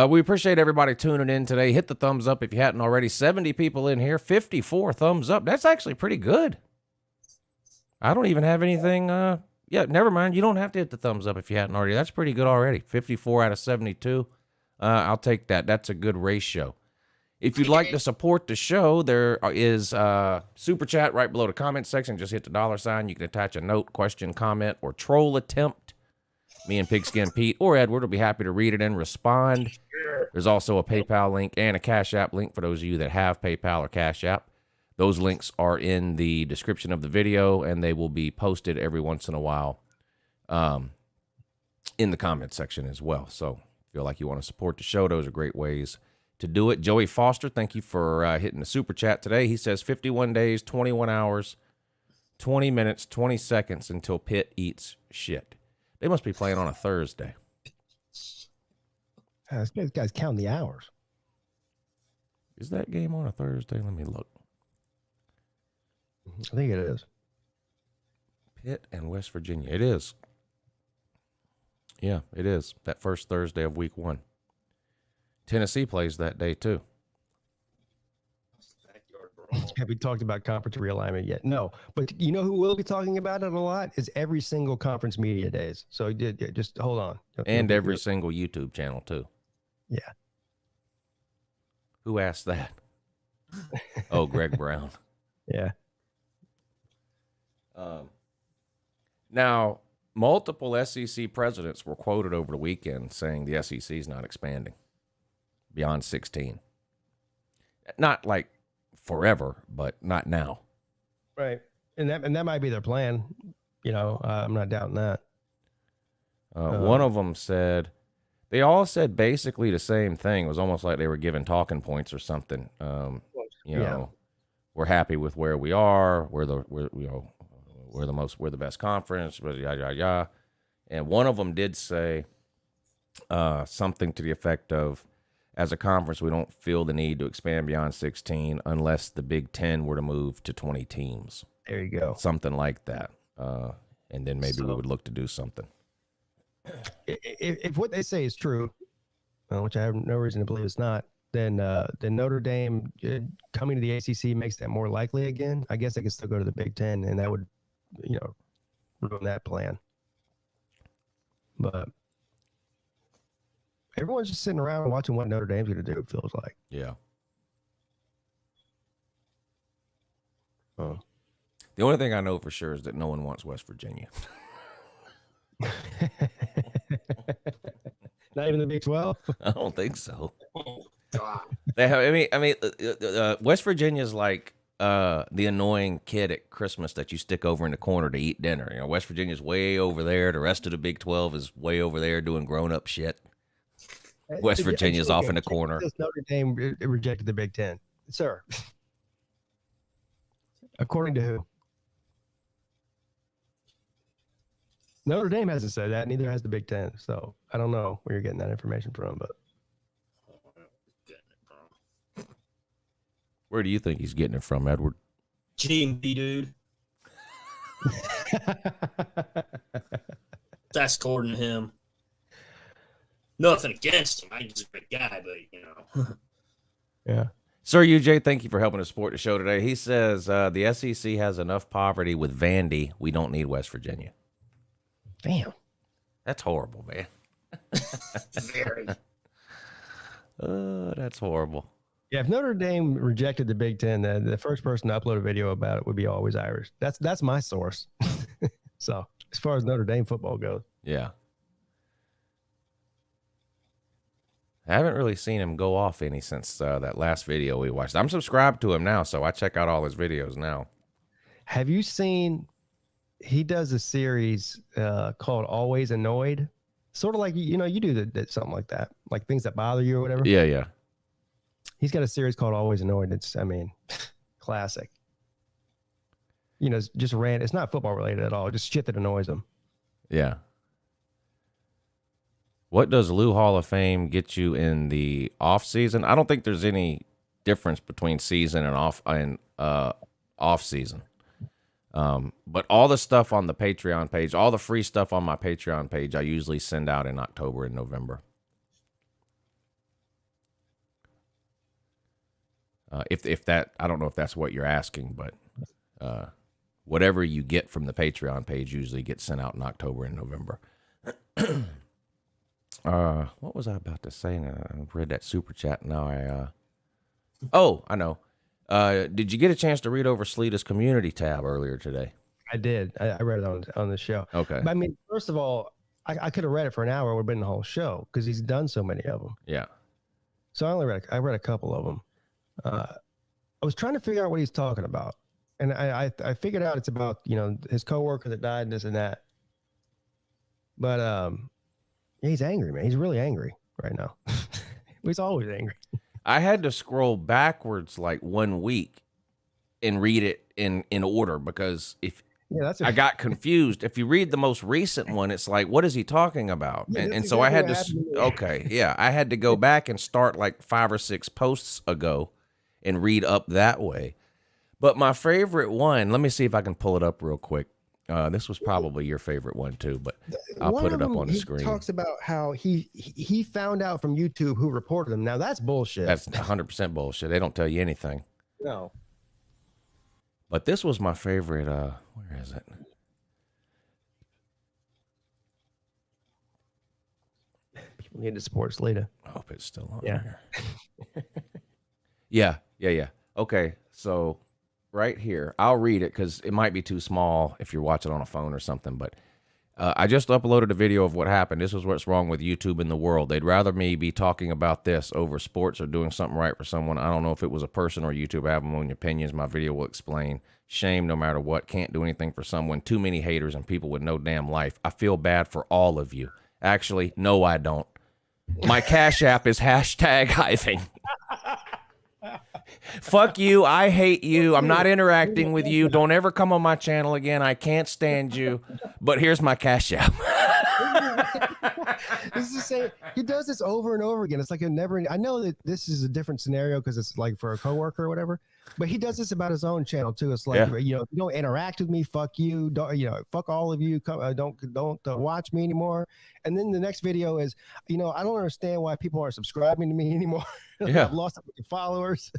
We appreciate everybody tuning in today. Hit the thumbs up if you hadn't already. 70 people in here, 54 thumbs up. That's actually pretty good. I don't even have anything. Yeah, never mind. You don't have to hit the thumbs up if you hadn't already. That's pretty good already. 54 out of 72. I'll take that. That's a good ratio. If you'd like to support the show, there is Super Chat right below the comment section. Just hit the $sign. You can attach a note, question, comment, or troll attempt. Me and Pigskin Pete or Edward will be happy to read it and respond. There's also a PayPal link and a Cash App link for those of you that have PayPal or Cash App. Those links are in the description of the video, and they will be posted every once in a while in the comment section as well. So if you feel like you want to support the show, those are great ways to do it. Joey Foster, thank you for hitting the Super Chat today. He says 51 days, 21 hours, 20 minutes, 20 seconds until Pitt eats shit. They must be playing on a Thursday. This guy's counting the hours. Is that game on a Thursday? Let me look. I think it is. Pitt and West Virginia. It is. Yeah, it is. That first Thursday of week 1. Tennessee plays that day too. Have we talked about conference realignment yet? No, but you know who will be talking about it a lot is every single conference media days. So just hold on. And every single YouTube channel too. Yeah. Who asked that? Oh, Greg Brown. Yeah. Now, multiple SEC presidents were quoted over the weekend saying the SEC is not expanding beyond 16. Not like forever, but not now. Right. And that might be their plan. I'm not doubting that. One of them said, they all said basically the same thing. It was almost like they were giving talking points or something. You know, we're happy with where we are. We're the best conference. And one of them did say something to the effect of, as a conference, we don't feel the need to expand beyond 16 unless the Big Ten were to move to 20 teams. There you go. Something like that. And then maybe we would look to do something. If what they say is true, which I have no reason to believe it's not, then Notre Dame coming to the ACC makes that more likely again. I guess they could still go to the Big Ten, and that would, ruin that plan. But everyone's just sitting around watching what Notre Dame's going to do, it feels like. Yeah. Oh. The only thing I know for sure is that no one wants West Virginia. Not even the Big 12? I don't think so. Oh, God. They have. West Virginia's like the annoying kid at Christmas that you stick over in the corner to eat dinner. West Virginia's way over there. The rest of the Big 12 is way over there doing grown-up shit. West Virginia's off in the corner. Notre Dame rejected the Big Ten, sir. According to who? Notre Dame hasn't said that. Neither has the Big Ten. So I don't know where you're getting that information from, but where do you think he's getting it from, Edward? GMB, dude. That's according to him. Nothing against him. I think he's a great guy, but Yeah. Sir UJ, thank you for helping us support the show today. He says the SEC has enough poverty with Vandy. We don't need West Virginia. Damn. That's horrible, man. Very. That's horrible. Yeah, if Notre Dame rejected the Big Ten, the first person to upload a video about it would be Always Irish. That's my source. So as far as Notre Dame football goes. Yeah. I haven't really seen him go off any since that last video we watched. I'm subscribed to him now, so I check out all his videos now. Have you seen, he does a series called Always Annoyed? Sort of like, you do something like that, like things that bother you or whatever. Yeah. He's got a series called Always Annoyed. It's, classic. you know, it's just random. It's not football related at all. Just shit that annoys them. Yeah. What does Lou Hall of Fame get you in the off season? I don't think there's any difference between season and off season. But all the stuff on the Patreon page, all the free stuff on my Patreon page, I usually send out in October and November. If that, I don't know if that's what you're asking, but whatever you get from the Patreon page usually gets sent out in October and November. What was I about to say? I read that super chat. Now I know. Did you get a chance to read over Sleeta's community tab earlier today? I did. I read it on the show. Okay. But I mean, first of all, I could have read it for an hour. It would have been the whole show because he's done so many of them. Yeah. So I read a couple of them. I was trying to figure out what he's talking about. And I figured out it's about, you know, his coworker that died and this and that. But yeah, he's angry, man. He's really angry right now. He's always angry. I had to scroll backwards like 1 week and read it in order because I got confused. If you read the most recent one, it's like, what is he talking about? Yeah, and so I had to, I had to go back and start like 5 or 6 posts ago and read up that way. But my favorite one, let me see if I can pull it up real quick. This was probably your favorite one too, but I'll put it up on the screen. He talks about how he found out from YouTube who reported him. Now that's bullshit. That's 100% bullshit. They don't tell you anything. No. But this was my favorite. Where is it? People need to support Sleeta. I hope it's still on Yeah. there. Yeah. Okay, so right here, I'll read it because it might be too small if you're watching on a phone or something. But I just uploaded a video of what happened. This is what's wrong with YouTube in the world. They'd rather me be talking about this over sports or doing something right for someone. I don't know if it was a person or YouTube. I have my own opinions. My video will explain. Shame no matter what. Can't do anything for someone. Too many haters and people with no damn life. I feel bad for all of you. Actually, no, I don't. My Cash App is #Iving. Fuck you. I hate you. I'm not interacting with you. Don't ever come on my channel again. I can't stand you. But here's my Cash App. This is the same. He does this over and over again. It's like a never. I know that this is a different scenario because it's like for a coworker or whatever. But he does this about his own channel too. It's like, you know, if you don't interact with me, fuck you. Don't, you know, fuck all of you. Come, don't watch me anymore. And then the next video is, you know, I don't understand why people aren't subscribing to me anymore. I've lost followers.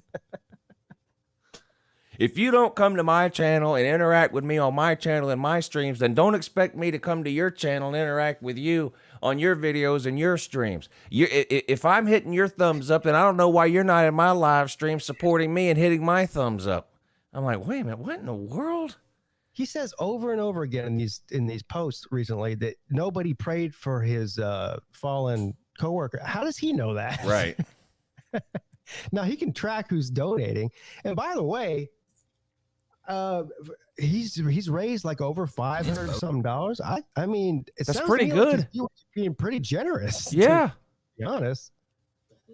If you don't come to my channel and interact with me on my channel and my streams, then don't expect me to come to your channel and interact with you on your videos and your streams. If I'm hitting your thumbs up, then I don't know why you're not in my live stream supporting me and hitting my thumbs up. I'm like, wait a minute, what in the world? He says over and over again in these posts recently that nobody prayed for his fallen coworker. How does he know that? Right. Now he can track who's donating. And by the way, he's raised like over $500 something. I mean, that's pretty good. Like he's being pretty generous. Yeah. To be honest.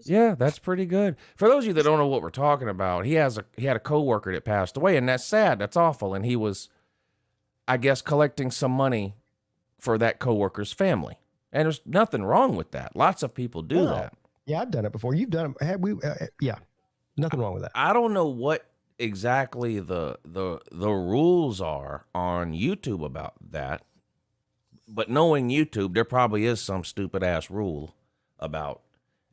Yeah, that's pretty good. For those of you that don't know what we're talking about, he had a coworker that passed away, and that's sad. That's awful. And he was, I guess, collecting some money for that coworker's family. And there's nothing wrong with that. Lots of people do that. Yeah, I've done it before. You've done it. Have we? Yeah, nothing wrong with that. I don't know what exactly the rules are on YouTube about that, but knowing YouTube, there probably is some stupid ass rule about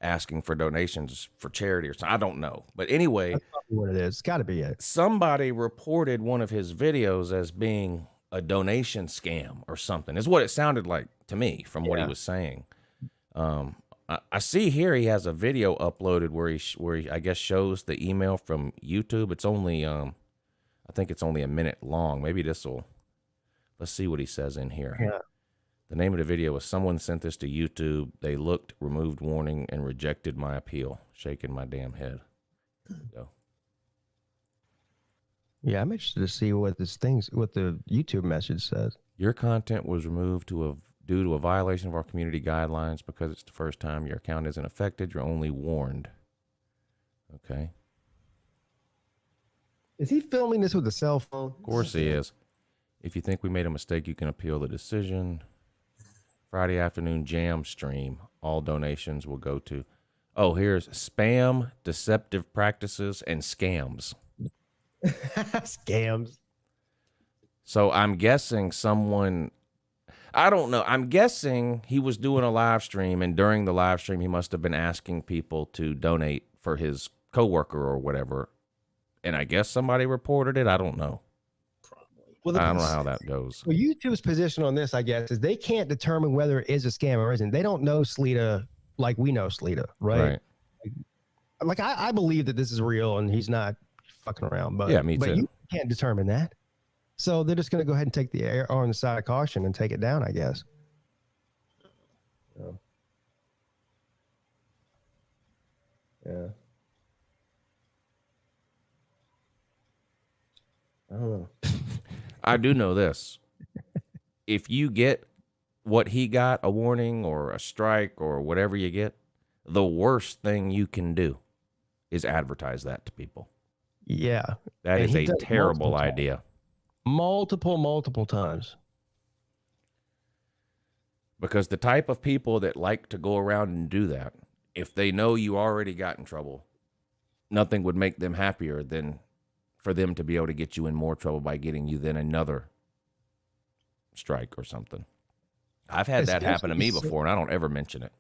asking for donations for charity or something. I don't know, but anyway, that's probably what it is. It's got to be it. Somebody reported one of his videos as being a donation scam or something. Is what it sounded like to me from what he was saying. I see here he has a video uploaded where he I guess shows the email from YouTube. It's only I think it's only a minute long. Maybe let's see what he says in here. Yeah. The name of the video is "Someone Sent This to YouTube. They looked, removed warning, and rejected my appeal. Shaking my damn head." So. Yeah, I'm interested to see what the YouTube message says. Your content was removed due to a violation of our community guidelines. Because it's the first time your account isn't affected, you're only warned. Okay. Is he filming this with a cell phone? Of course he is. If you think we made a mistake, you can appeal the decision. Friday afternoon jam stream. All donations will go to. Oh, here's spam, deceptive practices, and scams. Scams. So I'm guessing someone, I don't know. I'm guessing he was doing a live stream, and during the live stream, he must have been asking people to donate for his coworker or whatever. And I guess somebody reported it. I don't know. Probably. Well, I don't know how that goes. Well, YouTube's position on this, I guess, is they can't determine whether it is a scam or isn't. They don't know Sleeta like we know Sleeta, right? Like I believe that this is real and he's not fucking around, but Yeah, me but too. you can't determine that. So they're just going to go ahead and take the air on the side of caution and take it down, I guess. Yeah. I don't know. I do know this. If you get what he got, a warning or a strike or whatever you get, the worst thing you can do is advertise that to people. Yeah. That And is he a does it terrible multiple times. idea. Multiple times. Because the type of people that like to go around and do that, if they know you already got in trouble, nothing would make them happier than for them to be able to get you in more trouble by getting you then another strike or something. I've had that happen to me Especially before, and I don't ever mention it.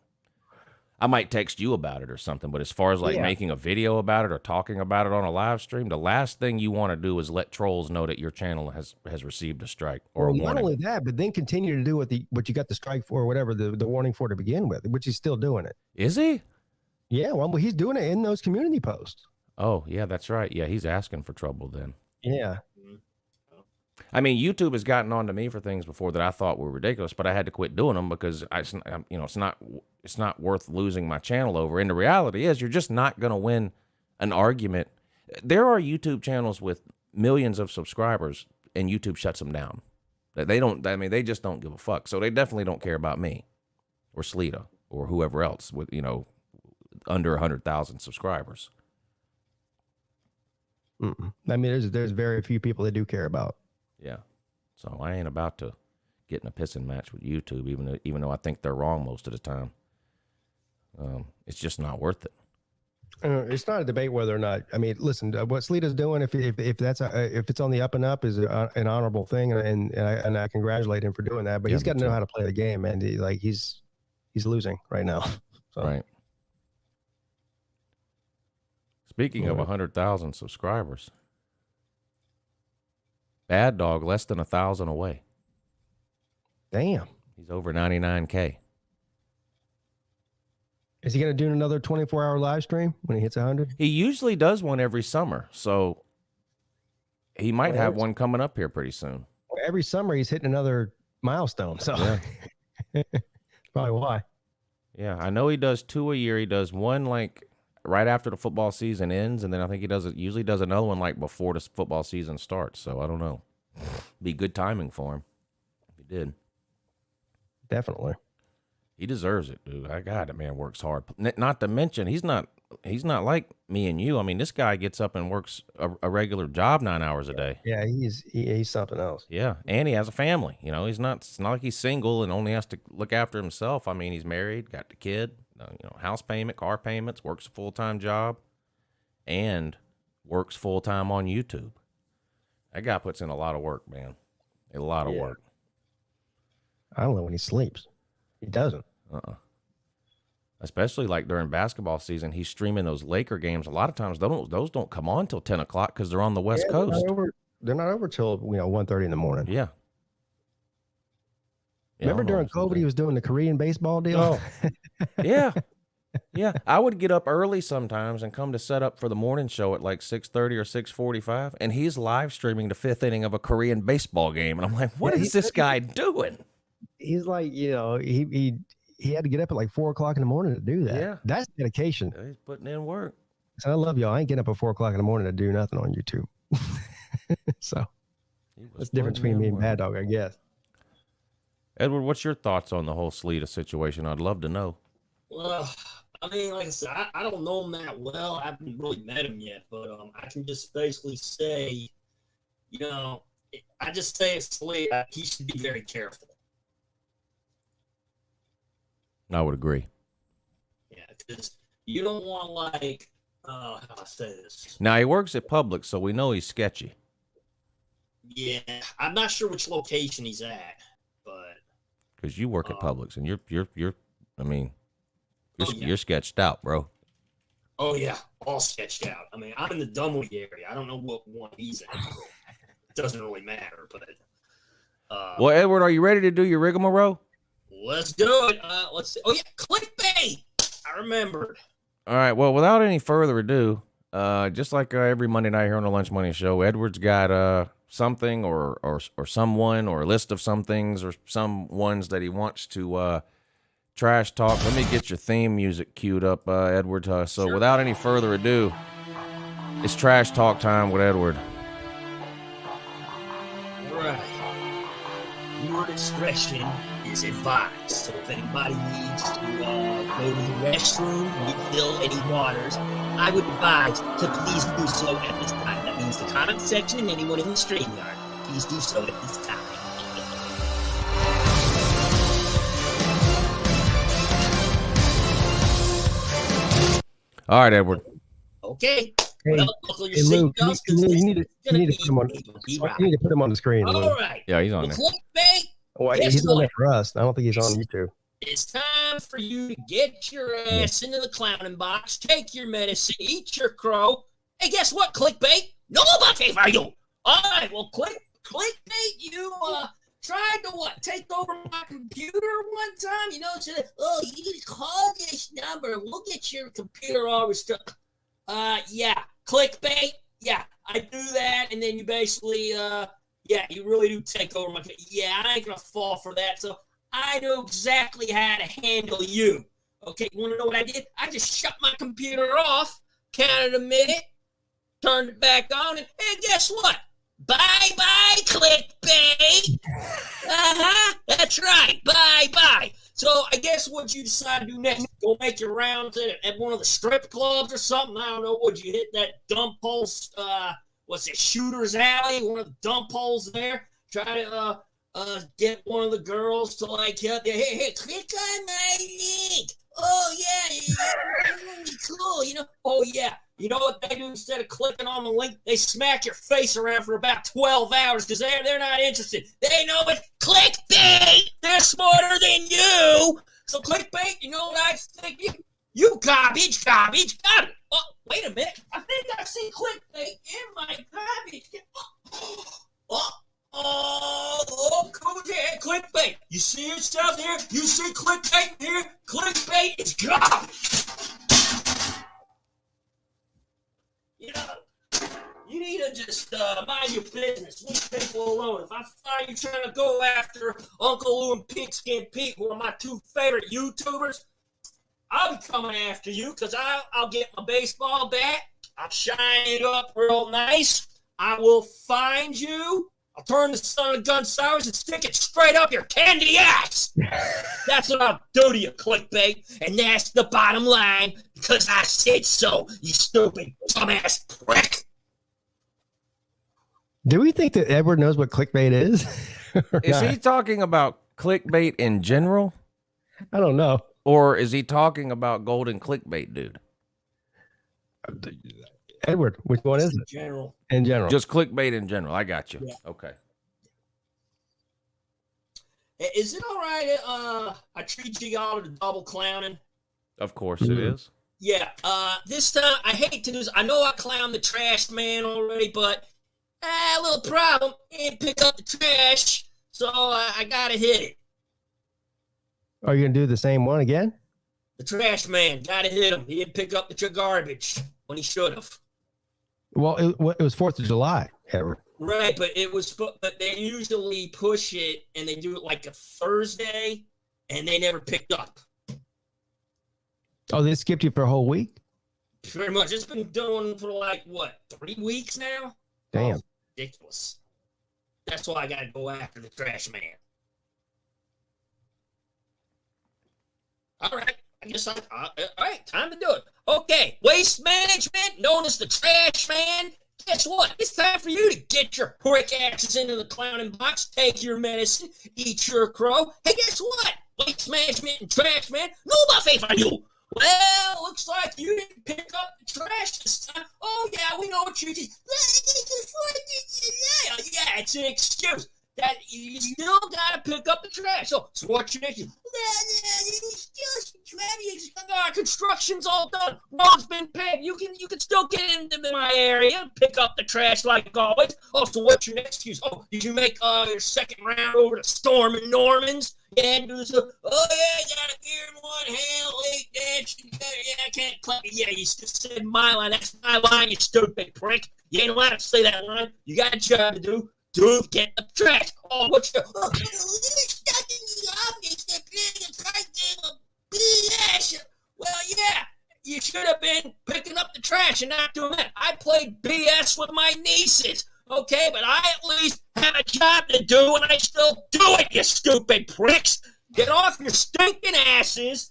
I might text you about it or something, but as far as like Yeah. making a video about it or talking about it on a live stream, the last thing you want to do is let trolls know that your channel has received a strike or a Well, not warning. only that, but then continue to do what you got the strike for or whatever the warning for to begin with, which he's still doing it. Is he? Yeah, well, he's doing it in those community posts. Oh, yeah, that's right. Yeah, he's asking for trouble then. Yeah. I mean, YouTube has gotten on to me for things before that I thought were ridiculous, but I had to quit doing them because it's not worth losing my channel over. And the reality is, you're just not going to win an argument. There are YouTube channels with millions of subscribers, and YouTube shuts them down. They just don't give a fuck. So they definitely don't care about me or Sleeta or whoever else with under 100,000 subscribers. Mm-mm. I mean, there's very few people that do care about. Yeah. So I ain't about to get in a pissing match with YouTube, even though I think they're wrong most of the time. It's just not worth it. It's not a debate whether or not. I mean, listen, what Sleeta's doing, if it's on the up and up, is an honorable thing, and I congratulate him for doing that. But Yeah, he's got to me know too. how to play the game, and he's losing right now. So, Right. Speaking of Right. 100,000 subscribers, Bad Dog less than 1,000 away. Damn. He's over 99K. Is he going to do another 24-hour live stream when he hits 100? He usually does one every summer, so he might Well, have it's- one coming up here pretty soon. Every summer he's hitting another milestone. So Yeah. probably why. Yeah, I know he does 2 a year. He does one like right after the football season ends, and then I think he usually does another one like before the football season starts. So I don't know. Be good timing for him if he did. Definitely. He deserves it, dude. God, that man works hard. Not to mention, he's not like me and you. I mean, this guy gets up and works a regular job 9 hours a day. Yeah, he's something else. Yeah, and he has a family. It's not like he's single and only has to look after himself. I mean, he's married, got the kid, house payment, car payments, works a full-time job, and works full-time on YouTube. That guy puts in a lot of work, man. A lot of work. I don't know when he sleeps. He doesn't. Especially like during basketball season, he's streaming those Laker games. A lot of times those don't come on till 10 o'clock because they're on the West Coast. They're not over till 1:30 in the morning. Yeah. Remember during COVID, he was doing the Korean baseball deal? Yeah. Yeah. I would get up early sometimes and come to set up for the morning show at like 6:30 or 6:45, and he's live streaming the fifth inning of a Korean baseball game. And I'm like, what is this guy doing? He's like, he had to get up at like 4 o'clock in the morning to do that. Yeah. That's dedication. He's putting in work. So I love y'all. I ain't getting up at 4 o'clock in the morning to do nothing on YouTube. So that's the difference between me and Bad Dog, I guess. Edward, what's your thoughts on the whole Sleeta situation? I'd love to know. Well, I mean, like I said, I don't know him that well. I haven't really met him yet, but I can just basically say, I just say it's he should be very careful. I would agree. Yeah, because you don't want how do I say this? Now he works at Publix, so we know he's sketchy. Yeah, I'm not sure which location he's at, but because you work at Publix and you're yeah. you're sketched out, bro. Oh yeah, all sketched out. I mean, I'm in the Dunwoody area. I don't know what one he's in. It doesn't really matter, but well, Edward, are you ready to do your rigmarole? Let's do it. Let's see. Oh yeah, clickbait. I remembered. All right. Well, without any further ado, just like every Monday night here on the Lunch Money Show, Edward's got something or someone or a list of some things or some ones that he wants to trash talk. Let me get your theme music queued up, Edward. So Sure. Without any further ado, it's trash talk time with Edward. All right. Your discretion is advised. So if anybody needs to go to the restroom, refill any waters, I would advise to please do so at this time. That means the comment section and anyone in the stream yard. Please do so at this time. All right, Edward. Okay. Hey, Well, buckle your hey, Lou, seatbelts, you 'cause need this to is put him on. gonna be You right. need to put him on the screen. Lou. All right. Yeah, he's on Well, there. clickbait. Well, Guess he's on what? there for us. I don't think he's on YouTube. It's time for you to get your ass into the clowning box, take your medicine, eat your crow. Hey, guess what, clickbait? No bucket for you. All right, well, clickbait, you tried to what? Take over my computer one time? Said, oh, you need to call this number. We'll get your computer all restored. Yeah, clickbait. Yeah, I do that, and then you basically, you really do take over my. Yeah, I ain't gonna fall for that. So I know exactly how to handle you. Okay, you want to know what I did? I just shut my computer off, counted a minute, turned it back on, and guess what? Bye-bye, clickbait. That's right. Bye-bye. So I guess what you decide to do next, go make your rounds at one of the strip clubs or something. I don't know. Would you hit that dump hole, Shooter's Alley, one of the dump holes there? Try to get one of the girls to hey, click on my link. Oh yeah, that's really cool. Oh yeah. You know what they do instead of clicking on the link? They smack your face around for about 12 hours because they're not interested. They know it's clickbait. They're smarter than you. So clickbait, you know what I think? You garbage. Oh, wait a minute. I think I see clickbait in my garbage. Cool, yeah, clickbait. You see yourself here? You see clickbait here? Clickbait is garbage. You need to just mind your business. Leave people alone. If I find you trying to go after Uncle Lou and Pigskin Pete, who are my two favorite YouTubers, I'll be coming after you because I'll get my baseball bat. I'll shine it up real nice. I will find you. I'll turn the son of a gun sideways and stick it straight up your candy ass. That's what I'll do to you, clickbait. And that's the bottom line because I said so, you stupid dumbass prick. Do we think that Edward knows what clickbait is? Is he talking about clickbait in general? I don't know. Or is he talking about golden clickbait, dude? Edward, which one is it? General. In general. Just clickbait in general. I got you. Yeah. Okay. Is it all right I treat you all to the double clowning? Of course it is. Yeah, this time, I hate to do this. I know I clowned the trash man already, but a little problem. He didn't pick up the trash, so I gotta hit it. Are you going to do the same one again? The trash man, gotta hit him. He didn't pick up the garbage when he should have. Well, it was 4th of July, Edward. Right, but but they usually push it and they do it like a Thursday, and they never picked up. Oh, they skipped you for a whole week? Pretty much. It's been doing for 3 weeks now? Damn. Oh, ridiculous. That's why I gotta go after the trash man. All right. I guess all right, time to do it. Okay, waste management, known as the trash man. Guess what? It's time for you to get your prick asses into the clowning box, take your medicine, eat your crow. Hey, guess what? Waste management and trash man, no my faith on you. Well, looks like you didn't pick up the trash this time. Oh, yeah, we know what you did. Yeah, it's an excuse. That you still gotta pick up the trash. So what you need? Construction's all done. Road's been paved. You can still get into my area, pick up the trash like always. Oh, so what's your next excuse? Oh, did you make your second round over to Storm and Norman's? Yeah, do this. Oh yeah, got a gear in one hand, late dance. Yeah, I can't clap. Yeah, you just said my line. That's my line, you stupid prick. You ain't allowed to say that line. You got a job to do. Dude, get the trash. Oh, what's your... Oh, stuck in the office. BS. Well, yeah, you should have been picking up the trash and not doing that. I played BS with my nieces, okay? But I at least have a job to do, and I still do it, you stupid pricks. Get off your stinking asses.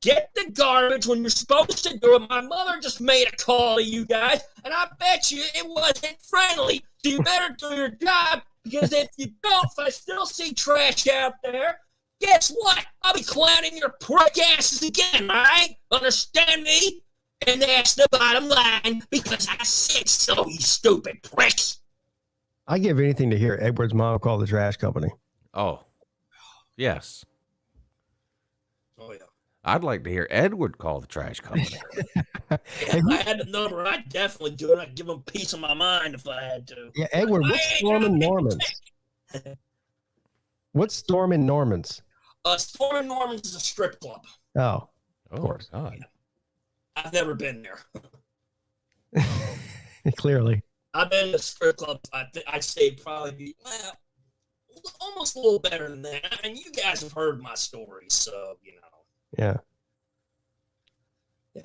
Get the garbage when you're supposed to do it. My mother just made a call to you guys, and I bet you it wasn't friendly. So you better do your job, because if you don't, if I still see trash out there, guess what? I'll be clowning your prick asses again, all right? Understand me? And that's the bottom line, because I said so, you stupid pricks. I give anything to hear Edward's mom call the trash company. Oh, yes. Oh, yeah. I'd like to hear Edward call the trash company. If I had the number, I'd definitely do it. I'd give him peace of my mind if I had to. Yeah, Edward, what's Storm and Norman's? What's Storm and Norman's? Storm and Norman's is a strip club. Oh, Of course. God. Yeah. I've never been there. Clearly. I've been to strip clubs. I'd say probably almost a little better than that. I mean, you guys have heard my stories, so, you know. Yeah. Yeah.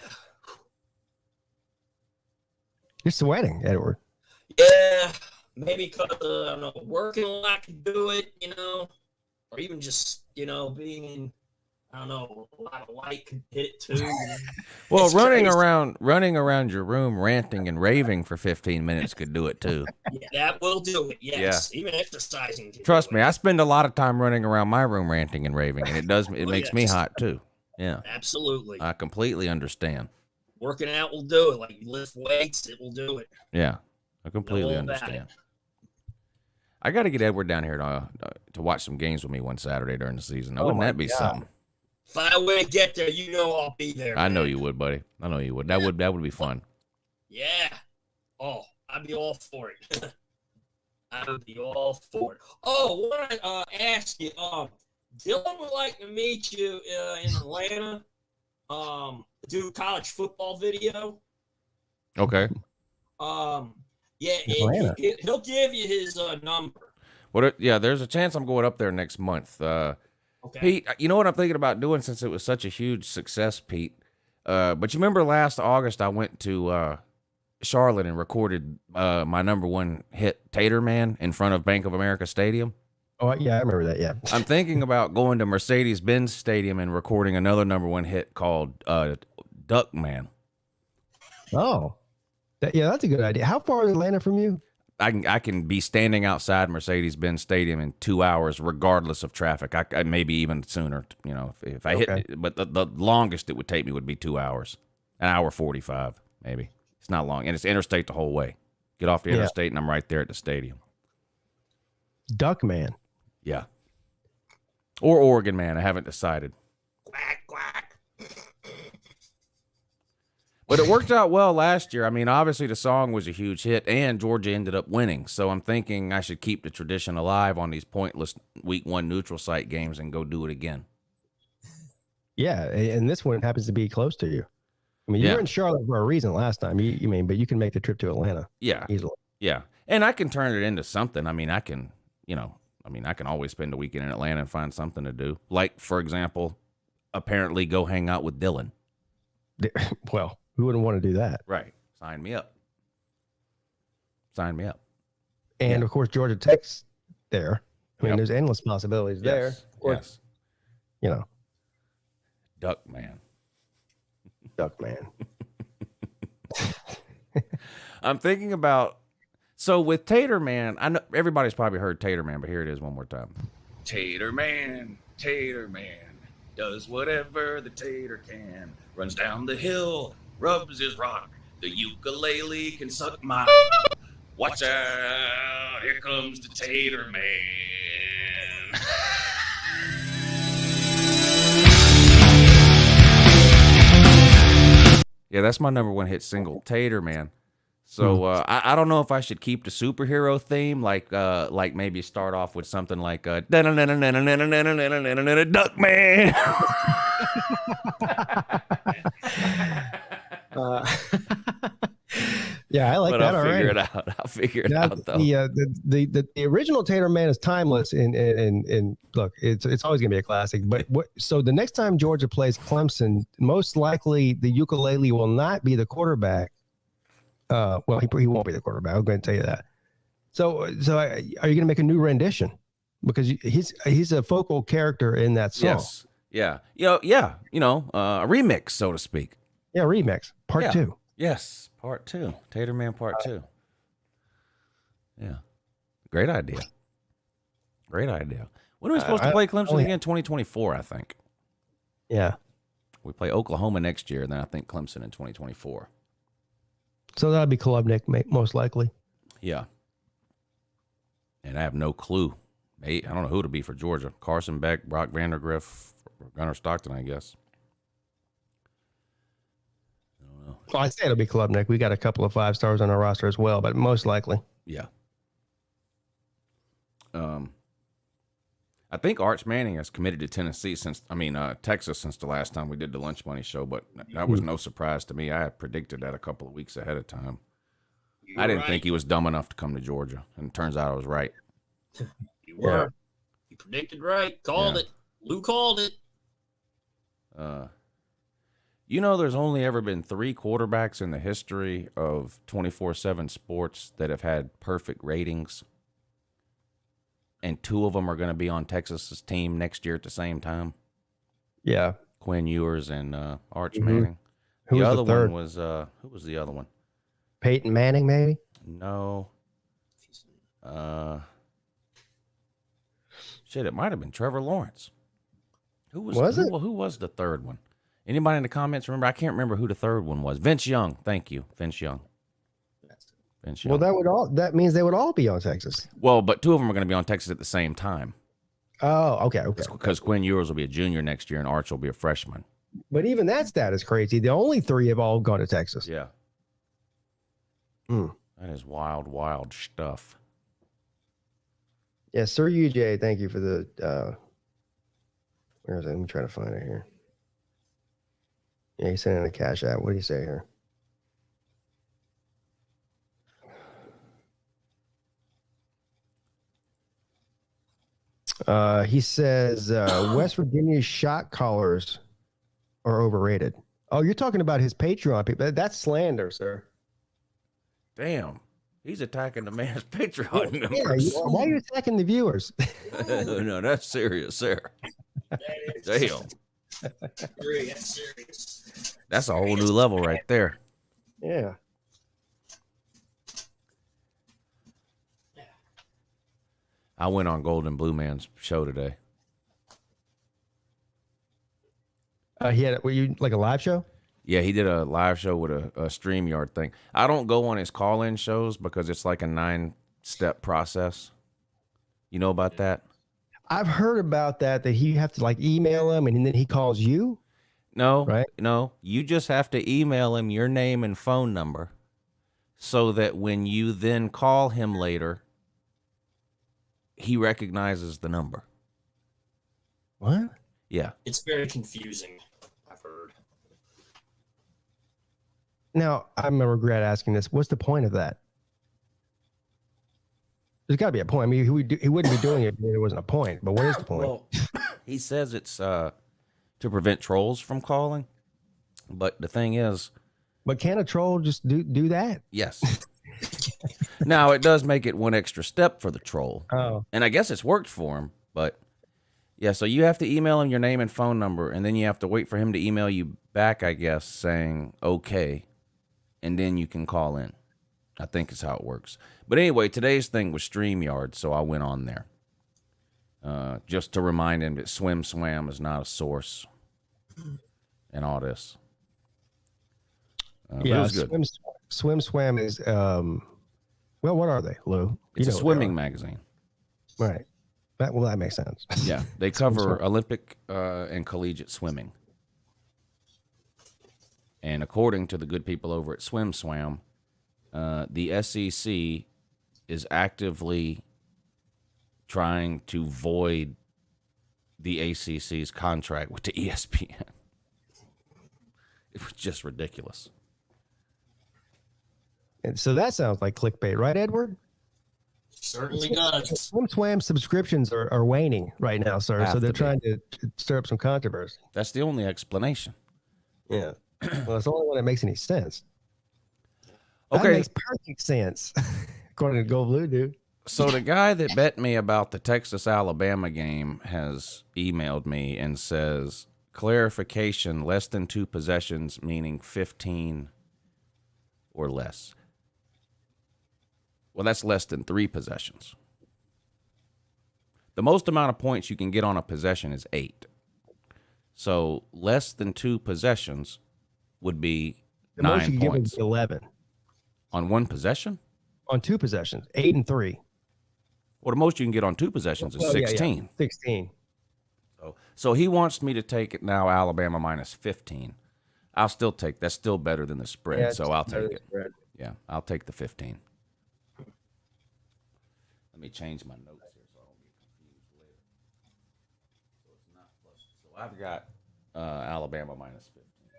You're sweating, Edward. Yeah, maybe because I don't know, working a lot can do it, you know, or even just, you know, being in, I don't know, a lot of light can hit it too. Well, It's running crazy. around your room, ranting and raving for 15 minutes could do it too. Yeah, that will do it. Yes, even exercising. Can Trust do me, it. I spend a lot of time running around my room ranting and raving, and it makes me yes. hot too. Yeah, Absolutely. I completely understand. Working out will do it. Like you lift weights, it will do it. Yeah, I completely Know all about understand. I got to get Edward down here to watch some games with me one Saturday during the season. Now, Oh, wouldn't my that be God. something? If I were to get there, you know I'll be there. I know man. you would, buddy. I know you would. That would be fun. Yeah. Oh, I'd be all for it. I would be all for it. Oh, I want to ask you, Dylan would like to meet you in Atlanta. Do college football video. Okay. Yeah, Atlanta. he'll give you his number. Yeah, there's a chance I'm going up there next month. Okay. Pete, you know what I'm thinking about doing since it was such a huge success, Pete? But you remember last August I went to Charlotte and recorded my #1 hit, Tater Man, in front of Bank of America Stadium? Oh, yeah, I remember that. Yeah. I'm thinking about going to Mercedes-Benz Stadium and recording another #1 hit called Duck Man. Oh, yeah, that's a good idea. How far is Atlanta from you? I can be standing outside Mercedes-Benz Stadium in 2 hours, regardless of traffic. I maybe even sooner. You know, if I Okay. hit, but the longest it would take me would be 2 hours, an hour 45 maybe. It's not long, and it's interstate the whole way. Get off the Yeah. interstate, and I'm right there at the stadium. Duck Man. Yeah, or Oregon Man. I haven't decided. Quack, quack. But it worked out well last year. I mean, obviously the song was a huge hit, and Georgia ended up winning. So I'm thinking I should keep the tradition alive on these pointless week 1 neutral site games and go do it again. Yeah, and this one happens to be close to you. I mean, you Yeah. were in Charlotte for a reason last time. But you can make the trip to Atlanta Yeah, easily. yeah. And I can turn it into something. I mean, I can always spend a weekend in Atlanta and find something to do. Like, for example, apparently go hang out with Dylan. Well, who wouldn't want to do that? Right. Sign me up. Sign me up. And Yeah. of course, Georgia Tech's there. I mean, Yep. there's endless possibilities there. Yes. Or, Yes. You know, Duck Man. Duck Man. I'm thinking about, so with Tater Man, I know everybody's probably heard Tater Man, but here it is one more time. Tater Man, does whatever the tater can. Runs down the hill, rubs his rock. The ukulele can suck my. Watch out, here comes the Tater Man. Yeah, that's my number one hit single, Tater Man. So I don't know if I should keep the superhero theme, like maybe start off with something like Duck Man. Yeah, I like But that. I'll All figure right. it out. I'll figure it Now, out though. the original Tater Man is timeless, and look, it's always gonna be a classic. But so the next time Georgia plays Clemson, most likely the ukulele will not be the quarterback. Well, he won't be the quarterback. I'm going to tell you that. So are you going to make a new rendition? Because he's a focal character in that song. Yes. Yeah. A remix, so to speak. Yeah, remix part 2. Yes, part 2. Tater Man part 2. Yeah. Great idea. When are we supposed to play Clemson again? 2024, I think. Yeah. We play Oklahoma next year, and then I think Clemson in 2024. So that'll be Klubnik, most likely. Yeah. And I have no clue. I don't know who to be for Georgia. Carson Beck, Brock Vandergriff, Gunnar Stockton, I guess. I don't know. Well, I say it'll be Klubnik. We got a couple of 5 stars on our roster as well, but most likely. Yeah. I think Arch Manning has committed to Texas since the last time we did the Lunch Money show, but that was no surprise to me. I had predicted that a couple of weeks ahead of time. I didn't think he was dumb enough to come to Georgia, and it turns out I was right. You were. Yeah. You predicted right. Called it. Lou called it. There's only ever been 3 quarterbacks in the history of 24/7 sports that have had perfect ratings. And 2 of them are going to be on Texas's team next year at the same time. Yeah. Quinn Ewers and Arch Manning. Who the was other the third? one was who was the other one? Peyton Manning, maybe? No. It might have been Trevor Lawrence. Who was it? Who was the third one? Anybody in the comments remember? I can't remember who the third one was. Vince Young. Thank you. Vince Young. Well, that means they would all be on Texas. Well, but 2 of them are going to be on Texas at the same time. Oh, okay. Because Quinn Ewers will be a junior next year and Arch will be a freshman. But even that stat is crazy. The only 3 have all gone to Texas. Yeah. That is wild, wild stuff. Yeah, Sir UJ, thank you for the where is it? Let me try to find it here. Yeah, he sent in a cash app. What do you say here? He says West Virginia's shot callers are overrated. Oh, you're talking about his Patreon people. That's slander, sir. Damn. He's attacking the man's Patreon numbers. Yeah, why are you attacking the viewers? No, that's serious, sir. Damn. That's serious. That's a whole new level right there. Yeah. I went on Golden Blue Man's show today. He had, were you like a live show? Yeah, he did a live show with a StreamYard thing. I don't go on his call-in shows because it's like a 9-step process. You know about that? I've heard about that you have to like email him and then he calls you? No, right? No, you just have to email him your name and phone number so that when you then call him later, he recognizes the number. What? Yeah. It's very confusing, I've heard. Now, I'm going to regret asking this. What's the point of that? There's got to be a point. I mean, he wouldn't be doing it if there wasn't a point. But what is the point? Well, he says it's to prevent trolls from calling. But the thing is... But can a troll just do that? Yes. Now, it does make it one extra step for the troll. Oh. And I guess it's worked for him. But, Yeah, so you have to email him your name and phone number, and then you have to wait for him to email you back, I guess, saying okay, and then you can call in. I think is how it works. But anyway, today's thing was StreamYard, so I went on there. Just to remind him that Swim is not a source and all this. But it was good. Swim is, well, what are they, Lou? It's You a know what swimming magazine. they are. Right. That makes sense. Yeah, they cover Olympic and collegiate swimming. And according to the good people over at Swim, the SEC is actively trying to void the ACC's contract with the ESPN. It was just ridiculous. And so that sounds like clickbait, right, Edward? Certainly does. Swim subscriptions are waning right now, sir. So they're trying to stir up some controversy. That's the only explanation. Yeah. Well, it's the only one that makes any sense. Okay. That makes perfect sense, according to Go Blue, dude. So the guy that bet me about the Texas-Alabama game has emailed me and says, clarification, less than 2 possessions, meaning 15 or less. Well, that's less than 3 possessions. The most amount of points you can get on a possession is 8. So less than 2 possessions would be The 9 most you can give points. is 11 On 1 possession? on 2 possessions, 8 and 3. Well, the most you can get on 2 possessions is Oh, yeah, 16. yeah. 16. So he wants me to take it now, Alabama minus 15. I'll still take that's still better than the spread, Yeah, so I'll better take than it. spread. Yeah, I'll take the 15. Let me change my notes here so I don't get confused later. So it's not plus. So I've got Alabama minus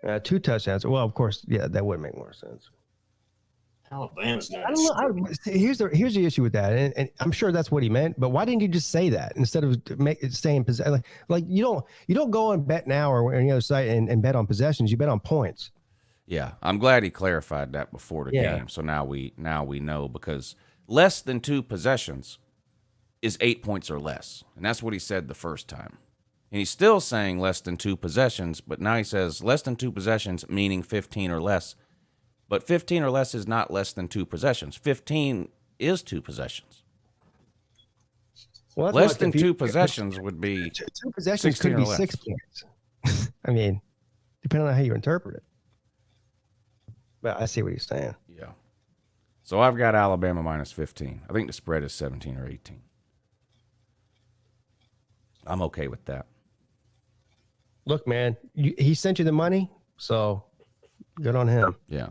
15. 2 touchdowns. Well, of course, yeah, that would make more sense. Alabama's not. I don't know. Here's the issue with that, and I'm sure that's what he meant. But why didn't you just say that instead of saying possession? Like you don't go and bet now or any other site and bet on possessions. You bet on points. Yeah, I'm glad he clarified that before the game. So now we know, because less than 2 possessions is 8 points or less, and that's what he said the first time. And he's still saying less than 2 possessions, but now he says less than 2 possessions, meaning 15 or less. But 15 or less is not less than 2 possessions. 15 is 2 possessions. Well, Less than 2 possessions would be 2 possessions 16 could or be less. 6 points. I mean, depending on how you interpret it. But I see what he's saying. Yeah. So I've got Alabama minus 15. I think the spread is 17 or 18. I'm okay with that. Look, man, he sent you the money, so good on him. Yeah.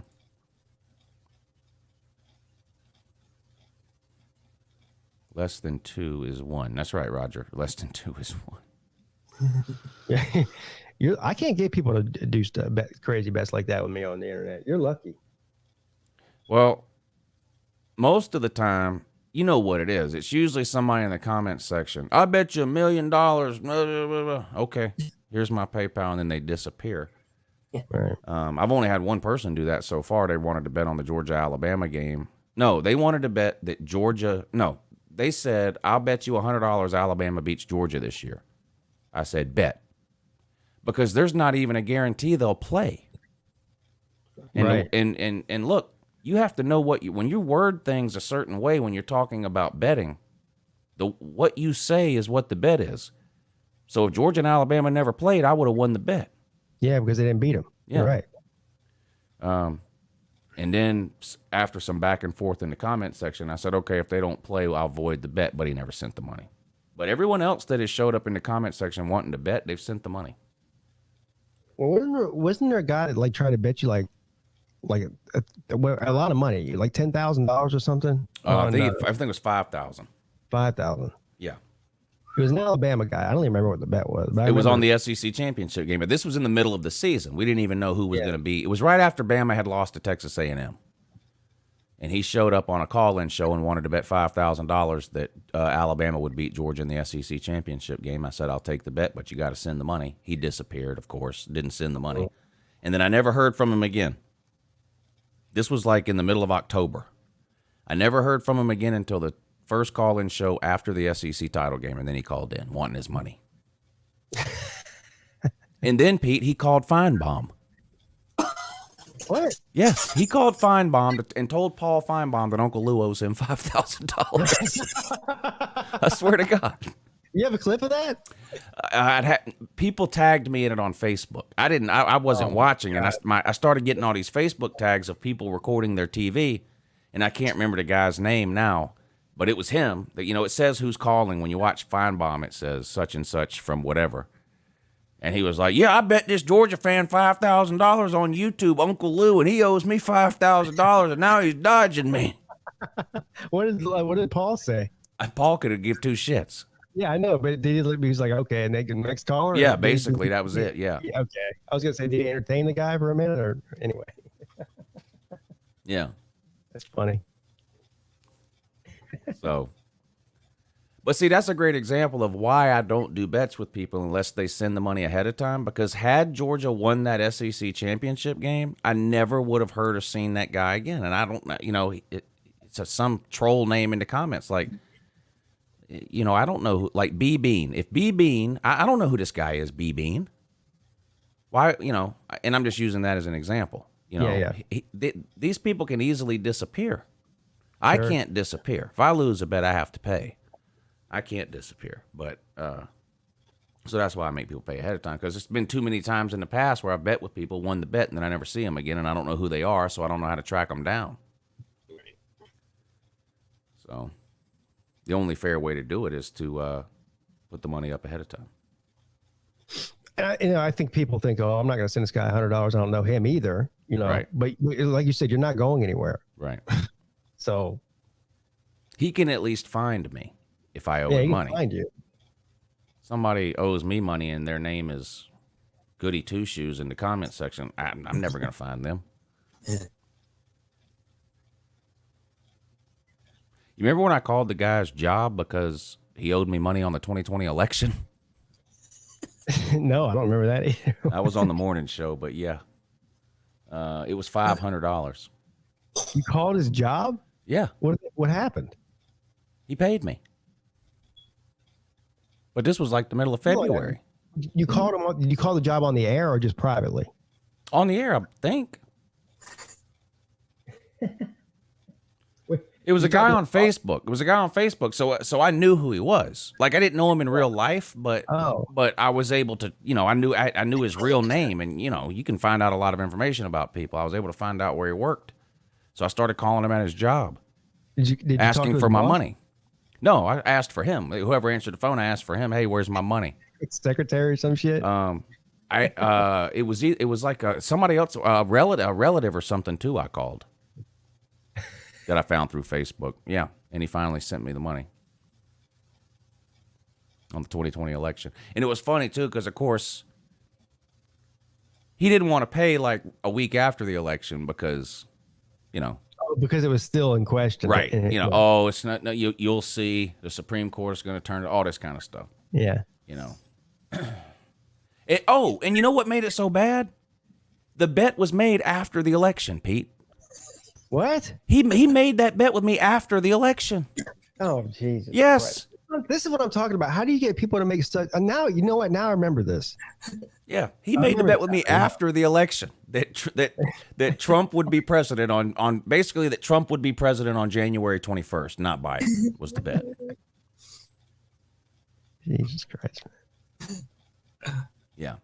Less than 2 is 1. That's right, Roger. Less than 2 is 1. Yeah, I can't get people to do crazy bets like that with me on the internet. You're lucky. Well, most of the time, you know what it is. It's usually somebody in the comments section. I bet you $1 million. Okay, here's my PayPal, and then they disappear. Right. I've only had one person do that so far. They wanted to bet on the Georgia-Alabama game. No, they wanted to bet that Georgia. No, they said, I'll bet you $100 Alabama beats Georgia this year. I said, bet. Because there's not even a guarantee they'll play. And, Right. and look, you have to know when you word things a certain way when you're talking about betting, what you say is what the bet is. So if Georgia and Alabama never played, I would have won the bet. Yeah, because they didn't beat him. Yeah. You're right. And then after some back and forth in the comment section, I said, okay, if they don't play, I'll void the bet, but he never sent the money. But everyone else that has showed up in the comment section wanting to bet, they've sent the money. Well, wasn't there a guy that tried to bet you like a lot of money, like $10,000 or something? I think it was 5,000. 5,000. Yeah. It was an Alabama guy. I don't even remember what the bet was. But It was on the SEC championship game, but this was in the middle of the season. We didn't even know who was going to be. It was right after Bama had lost to Texas A&M. And he showed up on a call-in show and wanted to bet $5,000 that Alabama would beat Georgia in the SEC championship game. I said, I'll take the bet, but you got to send the money. He disappeared, of course, didn't send the money. And then I never heard from him again. This was like in the middle of October. I never heard from him again until the first call-in show after the SEC title game, and then he called in wanting his money. And then Pete, he called Feinbaum. What? Yes, he called Feinbaum and told Paul Feinbaum that Uncle Lou owes him $5,000. I swear to God. You have a clip of that? People tagged me in it on Facebook. I wasn't watching, and I started getting all these Facebook tags of people recording their TV, and I can't remember the guy's name now, but it was him. That it says who's calling when you watch Feinbaum. It says such and such from whatever. And he was like, "Yeah, I bet this Georgia fan $5,000 on YouTube, Uncle Lou, and he owes me $5,000, and now he's dodging me." What did Paul say? Paul could have give two shits. Yeah, I know, but he was like, okay, and they can next caller. Yeah, basically that was it. Yeah. Okay, I was gonna say, did he entertain the guy for a minute, or anyway? Yeah. That's funny. So. But see, that's a great example of why I don't do bets with people unless they send the money ahead of time. Because had Georgia won that SEC championship game, I never would have heard or seen that guy again. And I don't know, it's some troll name in the comments. Like, I don't know, like B Bean. If B Bean, I don't know who this guy is, B Bean. Why, and I'm just using that as an example. These people can easily disappear. I can't disappear. If I lose a bet, I have to pay. I can't disappear, but so that's why I make people pay ahead of time, because it's been too many times in the past where I've bet with people, won the bet, and then I never see them again, and I don't know who they are, so I don't know how to track them down. So the only fair way to do it is to put the money up ahead of time. And I think people think, oh, I'm not going to send this guy $100. I don't know him either, Right. But like you said, you're not going anywhere. Right. So he can at least find me. If I owe he him can money, find you. Somebody owes me money and their name is Goody Two Shoes in the comment section. I'm never going to find them. You remember when I called the guy's job because he owed me money on the 2020 election? No, I don't remember that either. I was on the morning show, but yeah, it was $500. You called his job? Yeah. What happened? He paid me. But this was like the middle of February. You called him. Did you call the job on the air or just privately? On the air, I think. It was a guy on Facebook. So I knew who he was. Like I didn't know him in real life, but I was able to, I knew his real name, and you can find out a lot of information about people. I was able to find out where he worked. So I started calling him at his job. Did you asking for my money. No, I asked for him. Whoever answered the phone, I asked for him. Hey, where's my money? Secretary or some shit. It was like somebody else, a relative or something too. I called that I found through Facebook. Yeah, and he finally sent me the money on the 2020 election. And it was funny too, because of course he didn't want to pay like a week after the election because, because it was still in question. Right. It's not, no, you'll see the Supreme Court is going to turn to all this kind of stuff. Yeah. And you know what made it so bad? The bet was made after the election, Pete. What? He made that bet with me after the election. Oh, Jesus. Yes. Christ. This is what I'm talking about. How do you get people to make stuff? And now, you know what? Now I remember this. Yeah, he made the bet with me after the election that Trump would be president on basically that Trump would be president on January 21st, not Biden, was the bet. Jesus Christ. Yeah.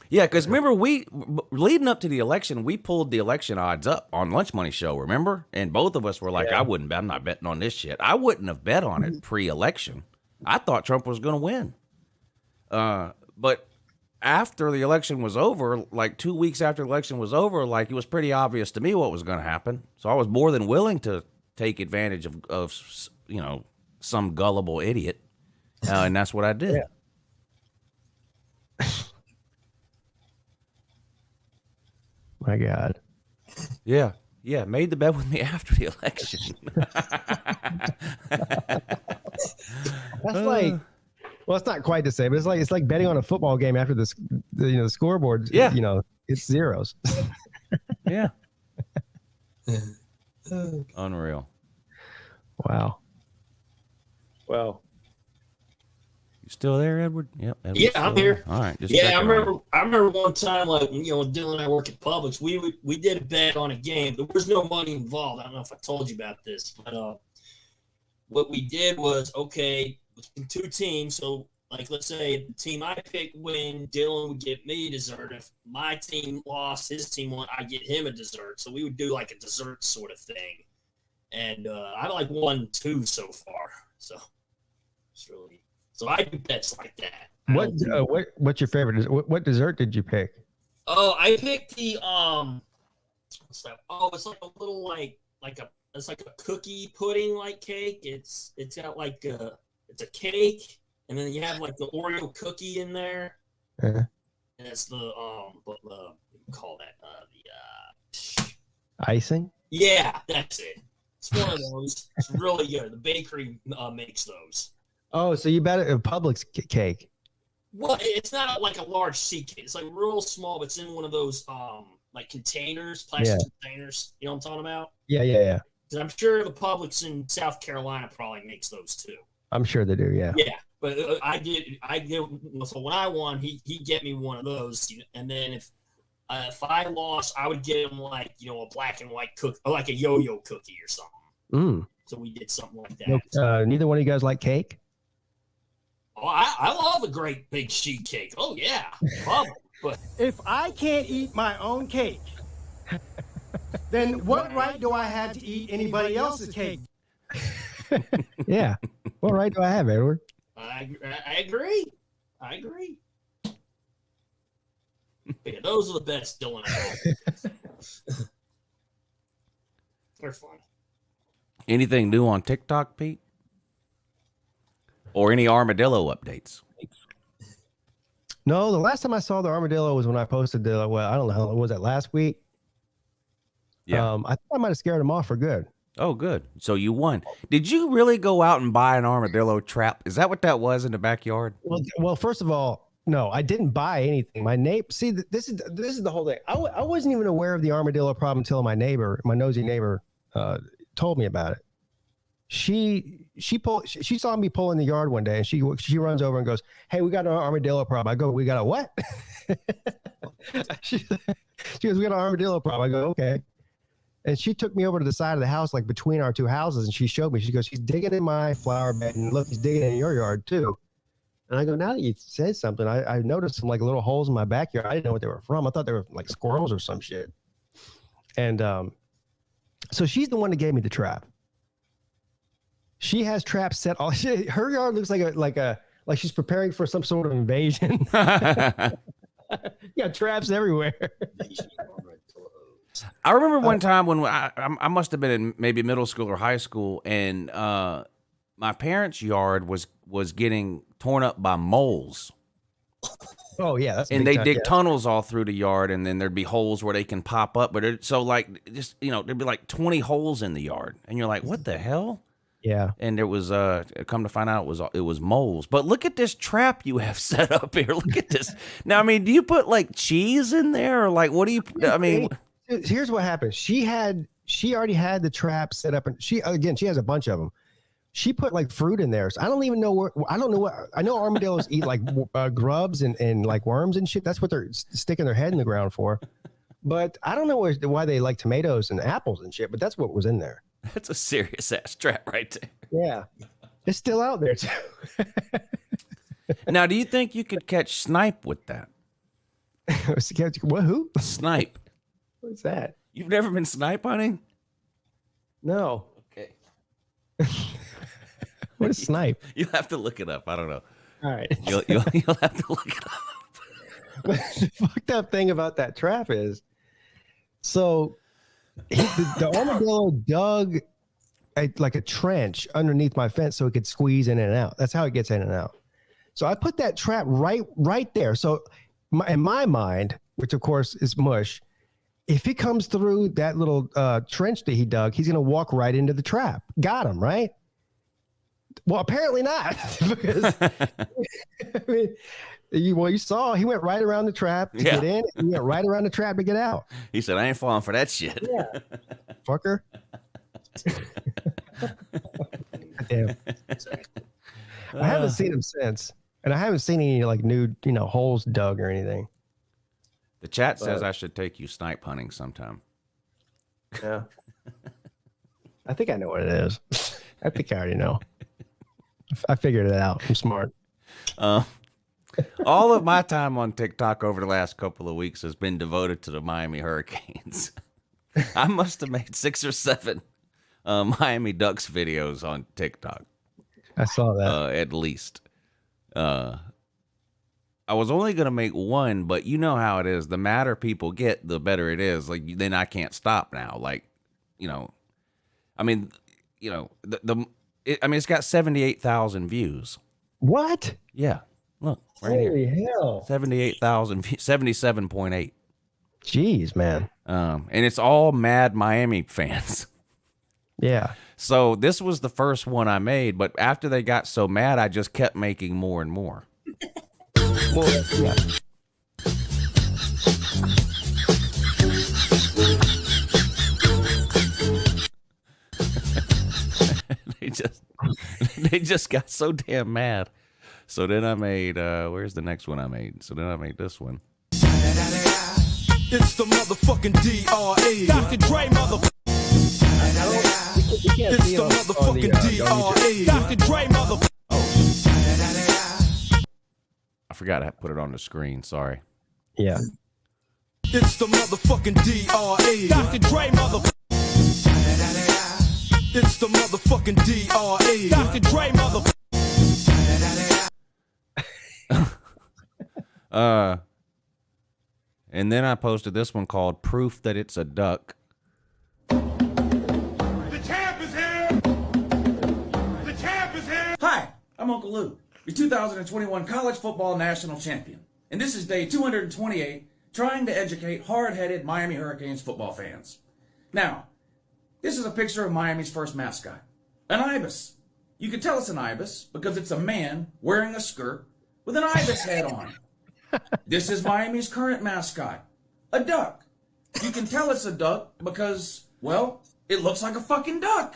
Yeah, because remember, leading up to the election, we pulled the election odds up on Lunch Money Show, remember? And both of us were like, I'm not betting on this shit. I wouldn't have bet on it pre-election. I thought Trump was going to win. But after the election was over, like 2 weeks after the election was over, like it was pretty obvious to me what was going to happen. So I was more than willing to take advantage of some gullible idiot. And that's what I did. Yeah. My God. Yeah. Yeah. Made the bet with me after the election. That's like, well, it's not quite the same, but it's like betting on a football game after the scoreboard. Yeah. It's zeros. Yeah. Unreal. Wow. Well, You still there, Edward? Yep. Edward's Yeah, still I'm there. here. All right. Just Yeah, I checking on remember. you. I remember one time, like when Dylan and I work at Publix, we did a bet on a game. There was no money involved. I don't know if I told you about this, but what we did was okay, two teams. So, like, let's say the team I picked win, Dylan would get me dessert. If my team lost, his team won, I get him a dessert. So we would do like a dessert sort of thing. And I like won 2 so far. So it's really so I do bets like that. What's your favorite? What dessert did you pick? Oh, I picked the what's that? Oh, it's like a little it's like a cookie pudding like cake. It's got like it's a cake, and then you have like the Oreo cookie in there. Uh-huh. And it's the what do you call that? The Icing? yeah, that's it. It's one of those. It's really good. The bakery makes those. Oh, so you bet a Publix cake. Well, it's not like a large seed cake. It's like real small, but it's in one of those like containers, plastic containers. You know what I'm talking about? Yeah. Because I'm sure the Publix in South Carolina probably makes those too. I'm sure they do. Yeah. Yeah, but I did. So when I won, he get me one of those, and then if I lost, I would get him like a black and white cookie, or like a yo-yo cookie or something. Mm. So we did something like that. Neither one of you guys like cake? Oh, I love a great big sheet cake. Oh yeah, love it. But If I can't eat my own cake, then what right do I have to eat anybody else's cake? Yeah. What right do I have, Edward? I agree. I agree. Yeah, those are the best Dylan and I. They're fun. Anything new on TikTok, Pete? Or any armadillo updates? No, the last time I saw the armadillo was when I posted I don't know how was that last week? Yeah. I think I might have scared him off for good. Oh, good. So you won. Did you really go out and buy an armadillo trap? Is that what that was in the backyard? Well, first of all, no, I didn't buy anything. My neighbor, see, this is the whole thing. I wasn't even aware of the armadillo problem until my nosy neighbor, told me about it. She saw me pull in the yard one day, and she runs over and goes, "Hey, we got an armadillo problem." I go, "We got a what?" she goes, "We got an armadillo problem." I go, "Okay." And she took me over to the side of the house, like between our two houses, and she showed me. She goes, "He's digging in my flower bed, and look, he's digging in your yard too." And I go, "Now that you said something, I noticed some like little holes in my backyard. I didn't know what they were from. I thought they were like squirrels or some shit." And so she's the one that gave me the trap. She has traps set all. Her yard looks like she's preparing for some sort of invasion. Yeah, traps everywhere. I remember one time when I must have been in maybe middle school or high school, and my parents' yard was getting torn up by moles. Oh yeah, that's and big they time, dig yeah. tunnels all through the yard, and then there'd be holes where they can pop up. But so like just there'd be like 20 holes in the yard, and you're like, what the hell? Yeah. And there was come to find out it was moles. But look at this trap you have set up here. Look at this. Now, I mean, do you put like cheese in there, or like what do you? I mean, here's what happened. She already had the trap set up, and she has a bunch of them. She put like fruit in there. So I don't even know where. I don't know what. I know armadillos eat like grubs and like worms and shit. That's what they're sticking their head in the ground for. But I don't know why they like tomatoes and apples and shit. But that's what was in there. that's a serious ass trap right there. Yeah, it's still out there too. Now, do you think you could catch snipe with that? What? Who? Snipe. What's that? You've never been snipe hunting? No. Okay. What is snipe? You'll have to look it up. I don't know. All right. You'll have to look it up. The fucked up thing about that trap is, so the armadillo dug like a trench underneath my fence so it could squeeze in and out. That's how it gets in and out. So I put that trap right there. So in my mind, which of course is mush, if he comes through that little trench that he dug, he's going to walk right into the trap. Got him, right? Well, apparently not. Because, I mean, you saw he went right around the trap to get in, and he went right around the trap to get out. He said, I ain't falling for that shit. Yeah. Fucker. Damn. I haven't seen him since. And I haven't seen any like new, holes dug or anything. The chat says I should take you snipe hunting sometime. Yeah. I think I know what it is. I think I already know. I figured it out. I'm smart. All of my time on TikTok over the last couple of weeks has been devoted to the Miami Hurricanes. I must have made 6 or 7 Miami Ducks videos on TikTok. I saw that. At least. I was only going to make 1, but you know how it is. The madder people get, the better it is. Like, then I can't stop now. Like, I mean, it's got 78,000 views. What? Yeah. Look, right here. Holy hell. 78,000, 77.8. Jeez, man. And it's all mad Miami fans. Yeah. So this was the first one I made, but after they got so mad, I just kept making more and more. Well, yeah. they just got so damn mad. So then I made where's the next one I made? So then I made this one. It's the motherfucking DRE. Dr. Dre motherfucker. It's the motherfucking DRE. Dr. Dre motherfucker. I forgot I put it on the screen. Sorry. Yeah. It's the motherfucking DRE. Dr. Dre motherfucker. It's the motherfucking DRE. Dr. Dre motherfucker. And then I posted this one called Proof That It's a Duck. The champ is here. The champ is here. Hi, I'm Uncle Lou, your 2021 college football national champion. And this is day 228, trying to educate hard-headed Miami Hurricanes football fans. Now, this is a picture of Miami's first mascot, an ibis. You can tell it's an ibis because it's a man wearing a skirt with an ibis head on. This is Miami's current mascot, a duck. You can tell it's a duck because, well, it looks like a fucking duck.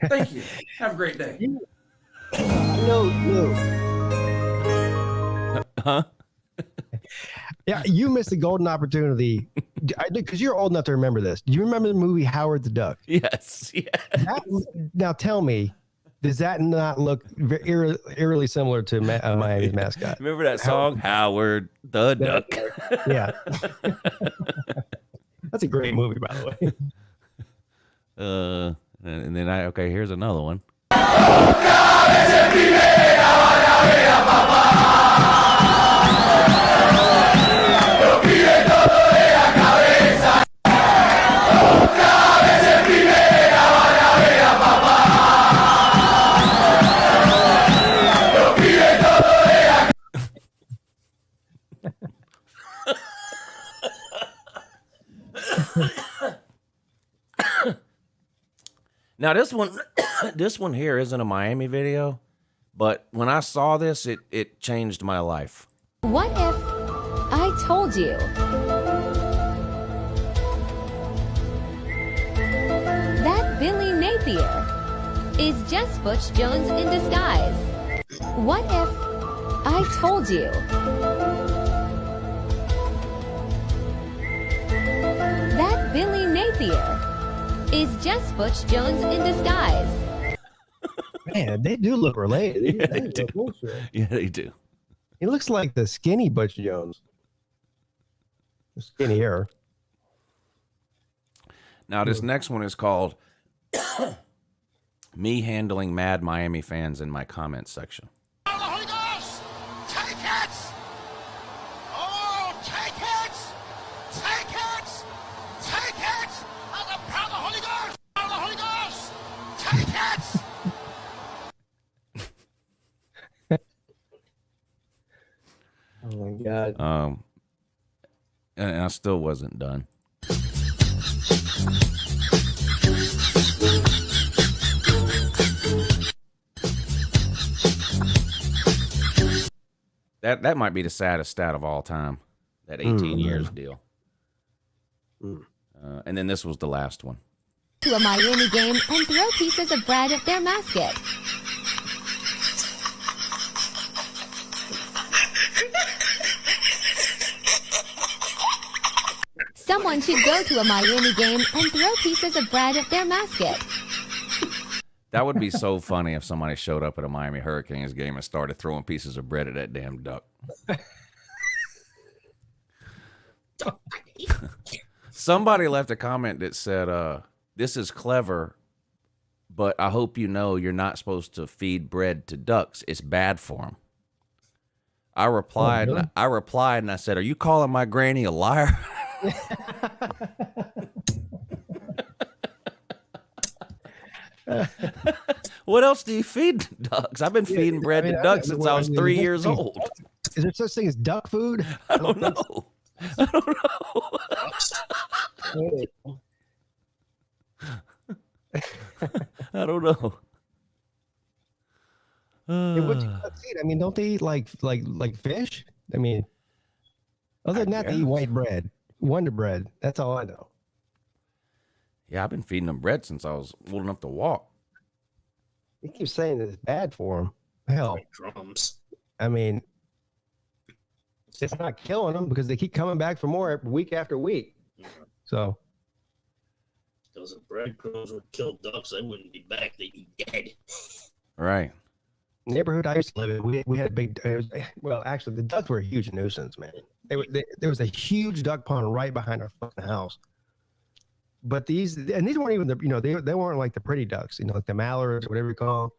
Thank you. Have a great day. No. Huh? Yeah, you missed a golden opportunity. Because you're old enough to remember this. Do you remember the movie Howard the Duck? Yes. Yeah. Now tell me, does that not look eerily similar to Miami's mascot? Remember that song, Howard the Duck? Yeah. That's a great movie, by the way. And then here's another one. Now this one here isn't a Miami video, but when I saw this, it changed my life. What if I told you that Billy Napier is just Butch Jones in disguise? What if I told you that Billy Napier is just Butch Jones in disguise? Man, they do look related. Yeah, they do. Yeah, they do. He looks like the skinny Butch Jones. Skinnier. Now, this next one is called Me Handling Mad Miami Fans in My Comments Section. Holy Ghost! Take it! Oh, take it! Take it! Take it! Of the power of the Holy Ghost! Of the Holy Ghost! Take it! Oh my God. And I still wasn't done. That might be the saddest stat of all time. That 18 years deal. And then this was the last one. To a Miami game and throw pieces of bread at their mascot. Someone should go to a Miami game and throw pieces of bread at their mascot. That would be so funny if somebody showed up at a Miami Hurricanes game and started throwing pieces of bread at that damn duck. Somebody left a comment that said, this is clever, but I hope you know you're not supposed to feed bread to ducks. It's bad for them. I replied, and I said, are you calling my granny a liar? What else do you feed ducks? I've been feeding bread to ducks since I was 3 years old. Is there such thing as duck food? I don't know. I don't know. I don't know. What do ducks eat? I mean, don't they eat like fish? I mean, other than that, they eat white bread, Wonder Bread. That's all I know. Yeah, I've been feeding them bread since I was old enough to walk. You keep saying that it's bad for them. Hell, Drums. I mean, it's not killing them because they keep coming back for more week after week. Yeah. So, Those breadcrumbs would kill ducks. They wouldn't be back. They'd be dead. Right. neighborhood I used to live in, we had a big. Well, actually, the ducks were a huge nuisance, man. There was a huge duck pond right behind our fucking house. But these weren't even the they weren't like the pretty ducks, like the mallards or whatever you call them.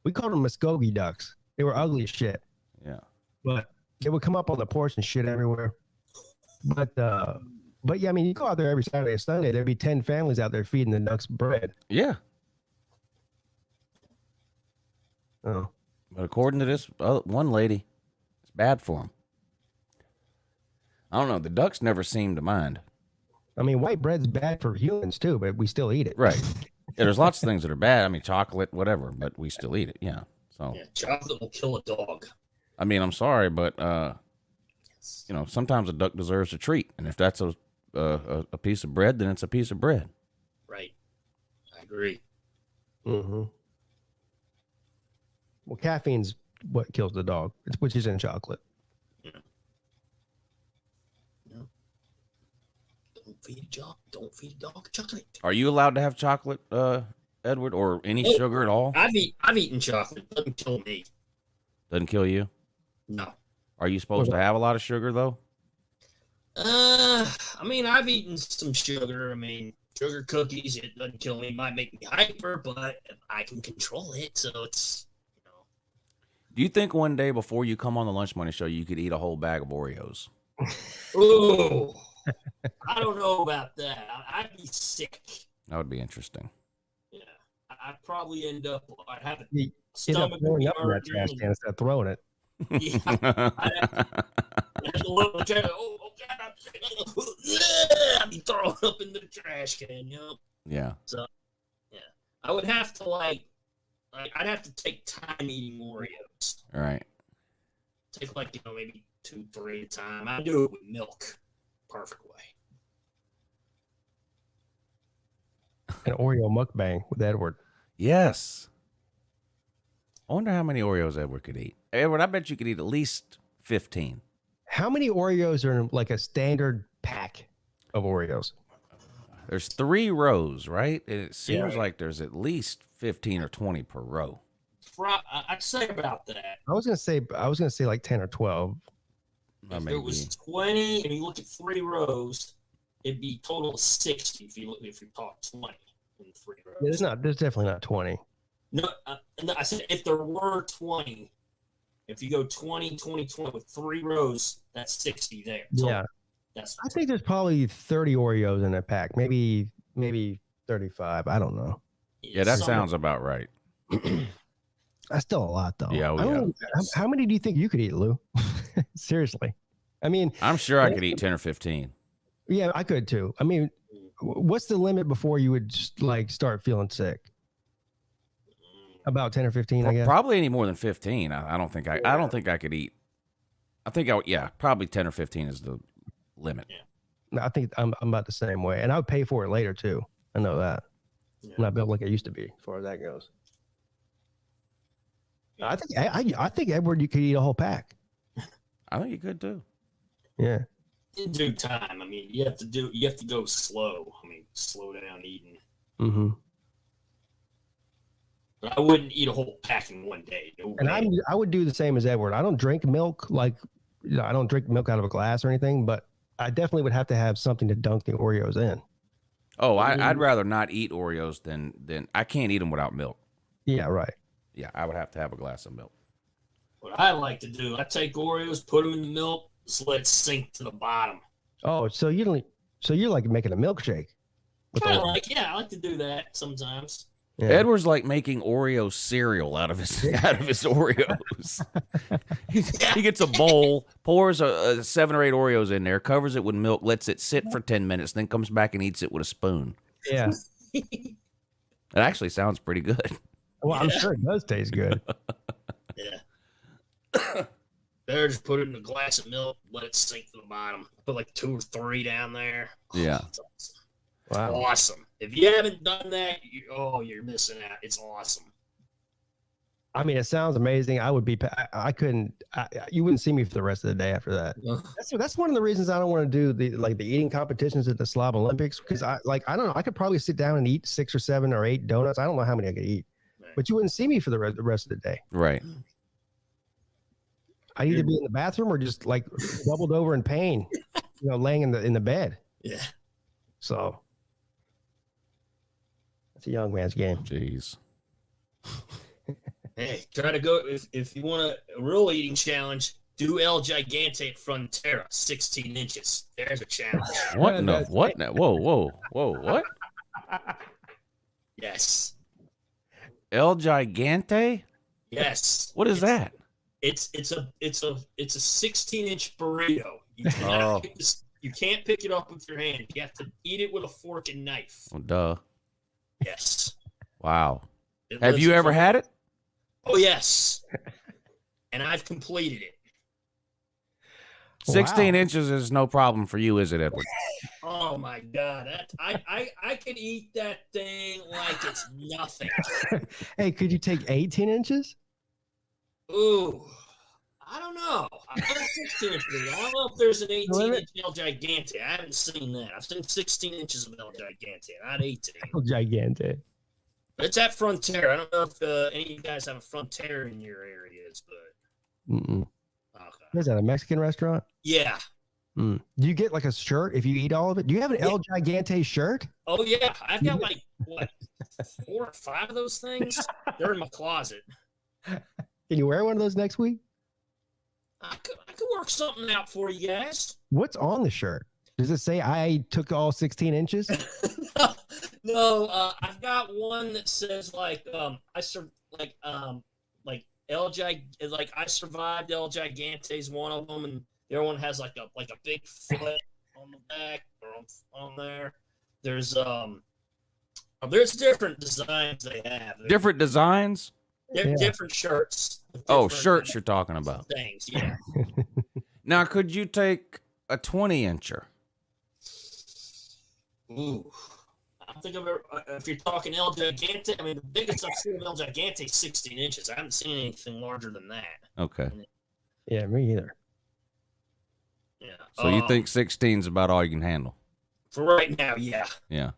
We called them Muskogee ducks. They were ugly as shit. Yeah. But they would come up on the porch and shit everywhere. But yeah, I mean, you go out there every Saturday and Sunday, there'd be 10 families out there feeding the ducks bread. Yeah. Oh. But according to this one lady, it's bad for them. I don't know. The ducks never seem to mind. I mean, white bread's bad for humans too, but we still eat it. Right. Yeah, there's lots of things that are bad. I mean, chocolate, whatever, but we still eat it. Yeah. So. Yeah, chocolate will kill a dog. I mean, I'm sorry, but sometimes a duck deserves a treat, and if that's a piece of bread, then it's a piece of bread. Right. I agree. Mm-hmm. Well, caffeine's what kills the dog, which is in chocolate. Yeah. No. Don't feed a dog chocolate. Are you allowed to have chocolate, Edward, or any sugar at all? I've eaten chocolate. It doesn't kill me. Doesn't kill you? No. Are you supposed to have a lot of sugar though? I mean, I've eaten some sugar. I mean, sugar cookies, it doesn't kill me. It might make me hyper, but I can control it. So it's, Do you think one day before you come on the Lunch Money Show, you could eat a whole bag of Oreos? Ooh, I don't know about that. I'd be sick. That would be interesting. Yeah, I'd probably end up. I'd have a You end up stomach throwing up in that trash can instead of throwing it. Yeah, I'd have to look at the trash. Oh God! I'd be throwing up in the trash can. Yeah. So, yeah, I would have to I'd have to take time eating Oreos. All right. Take maybe 2-3 at a time. I do it with milk. Perfect way. An Oreo mukbang with Edward. Yes. I wonder how many Oreos Edward could eat. Edward, I bet you could eat at least 15. How many Oreos are in like a standard pack of Oreos? There's 3 rows, right? And it seems like there's at least 15 or 20 per row. I'd say about that. I was gonna say like 10 or 12. If it was 20 and you look at 3 rows, it'd be total of 60 if you talk 20 in 3 rows. Yeah, there's definitely not 20. No, I said if there were 20, if you go 20, 20, 20 with 3 rows, that's 60 there. So Yeah. I think there's probably 30 Oreos in a pack. Maybe 35. I don't know. Yeah, that sounds about right. That's still a lot, though. Yeah, how many do you think you could eat, Lou? Seriously. I mean, I'm sure I could eat 10 or 15. Yeah, I could too. I mean, what's the limit before you would just, start feeling sick? About 10 or 15, I guess. Probably any more than 15. I don't think I could eat. I think probably 10 or 15 is the limit. Yeah. I think I'm about the same way, and I would pay for it later too. I know that. Yeah. I'm not built like I used to be, as far as that goes. I think Edward, you could eat a whole pack. I think you could too. Yeah. In due time. I mean, you have to go slow. I mean, slow down eating. Mm-hmm. But I wouldn't eat a whole pack in one day. No And way. I would do the same as Edward. I don't drink milk I don't drink milk out of a glass or anything, but I definitely would have to have something to dunk the Oreos in. Oh, I'd rather not eat Oreos than I can't eat them without milk. Yeah, right. Yeah, I would have to have a glass of milk. What I like to do, I take Oreos, put them in the milk, just let it sink to the bottom. Oh, so you're like making a milkshake. I like to do that sometimes. Yeah. Edward's like making Oreo cereal out of his Oreos. He gets a bowl, pours 7 or 8 Oreos in there, covers it with milk, lets it sit for 10 minutes, then comes back and eats it with a spoon. Yeah. It actually sounds pretty good. Well, I'm sure it does taste good. Yeah. Better just put it in a glass of milk, let it sink to the bottom. Put like 2 or 3 down there. Yeah. It's awesome. Wow. Awesome. If you haven't done that, you're missing out. It's awesome. I mean, it sounds amazing. I would be. I couldn't. You wouldn't see me for the rest of the day after that. That's one of the reasons I don't want to do the eating competitions at the Slav Olympics, because I don't know. I could probably sit down and eat 6 or 7 or 8 donuts. I don't know how many I could eat, but you wouldn't see me for the rest of the day. Right. I'd either be in the bathroom or just like doubled over in pain, laying in the bed. Yeah. So it's a young man's game. Jeez. Hey, try to go if you want a real eating challenge. Do El Gigante at Frontera, 16 inches. There's a challenge. What in the what? Whoa! What? Yes. El Gigante? Yes. What is that? It's a 16-inch burrito. You can't pick it up with your hand. You have to eat it with a fork and knife. Oh, duh. Yes. Wow. Have you ever had it? Oh, yes. And I've completed it. 16 inches is no problem for you, is it, Edward? Oh my God. I could eat that thing like it's nothing. Hey, could you take 18 inches? Ooh. I don't know. I've done 16 inches. I don't know if there's an 18-inch El Gigante. I haven't seen that. I've seen 16 inches of El Gigante, not 18. El Gigante. But it's at Frontera. I don't know if any of you guys have a Frontera in your areas, but Mm-mm. okay. Is that a Mexican restaurant? Yeah. Do you get like a shirt if you eat all of it? Do you have an El Gigante shirt? Oh yeah, I've got like 4 or 5 of those things. They're in my closet. Can you wear one of those next week? I could work something out for you guys. What's on the shirt? Does it say I took all 16 inches? No, I've got one that says like I survived El Gigante's one of them, and the other one has like a big foot on the back or on there. There's different designs they have. Different designs? Different shirts. Oh, shirts you're talking about. Things, yeah. Now, could you take a 20-incher? Ooh. I think I've ever, if you're talking El Gigante, I mean, the biggest I've seen of El Gigante is 16 inches. I haven't seen anything larger than that. Okay. Yeah, me either. Yeah. So you think 16 is about all you can handle? For right now, yeah. Yeah.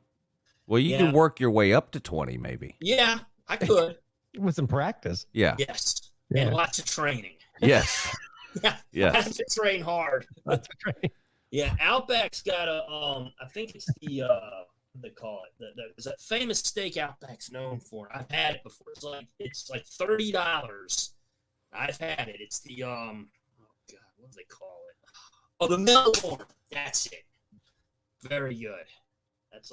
Well, you can work your way up to 20, maybe. Yeah, I could. With some practice. Yeah. Yes. Yeah. And lots of training. Yes. Yeah. Yes. I have to train hard. That's right. Yeah, Outback's got a I think it's the what they call it. There's that famous steak Outback's known for. I've had it before. It's like $30. I've had it. It's the oh God, what do they call it? Oh, the Melbourne. That's it. Very good. That's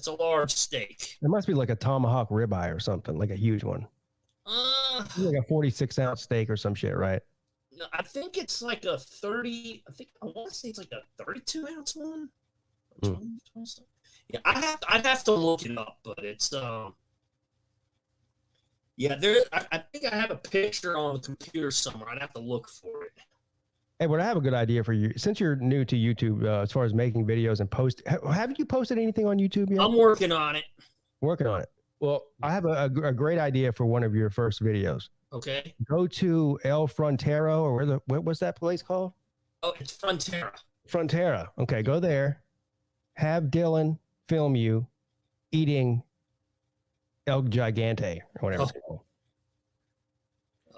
a large steak. It must be like a tomahawk ribeye or something, like a huge one. Like a 46-ounce steak or some shit, right? No, I think it's like a 30. I want to say it's like a 32-ounce one. Yeah, I'd have to look it up, but it's yeah. I think I have a picture on the computer somewhere. I'd have to look for it. Hey, but I have a good idea for you. Since you're new to YouTube, as far as making videos and post, haven't you posted anything on YouTube yet? I'm working on it. Working on it. Well, I have a great idea for one of your first videos. Okay. Go to El Frontero, or what was that place called? Oh, it's Frontera. Frontera. Okay, go there. Have Dylan film you eating El Gigante or whatever it's called.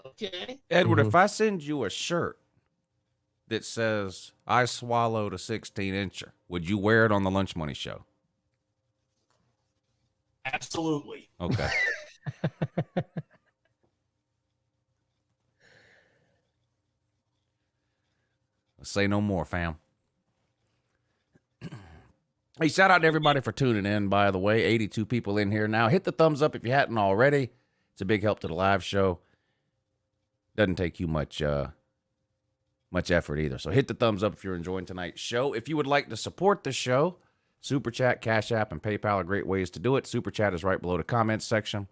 Okay. Edward, if I send you a shirt that says I swallowed a 16-incher, would you wear it on the Lunch Money Show? Absolutely. Okay. Let's say no more, fam. Hey, shout out to everybody for tuning in, by the way. 82 people in here now. Hit the thumbs up if you hadn't already. It's a big help to the live show. Doesn't take you much effort either. So hit the thumbs up if you're enjoying tonight's show. If you would like to support the show, Super Chat, Cash App, and PayPal are great ways to do it. Super Chat is right below the comments section.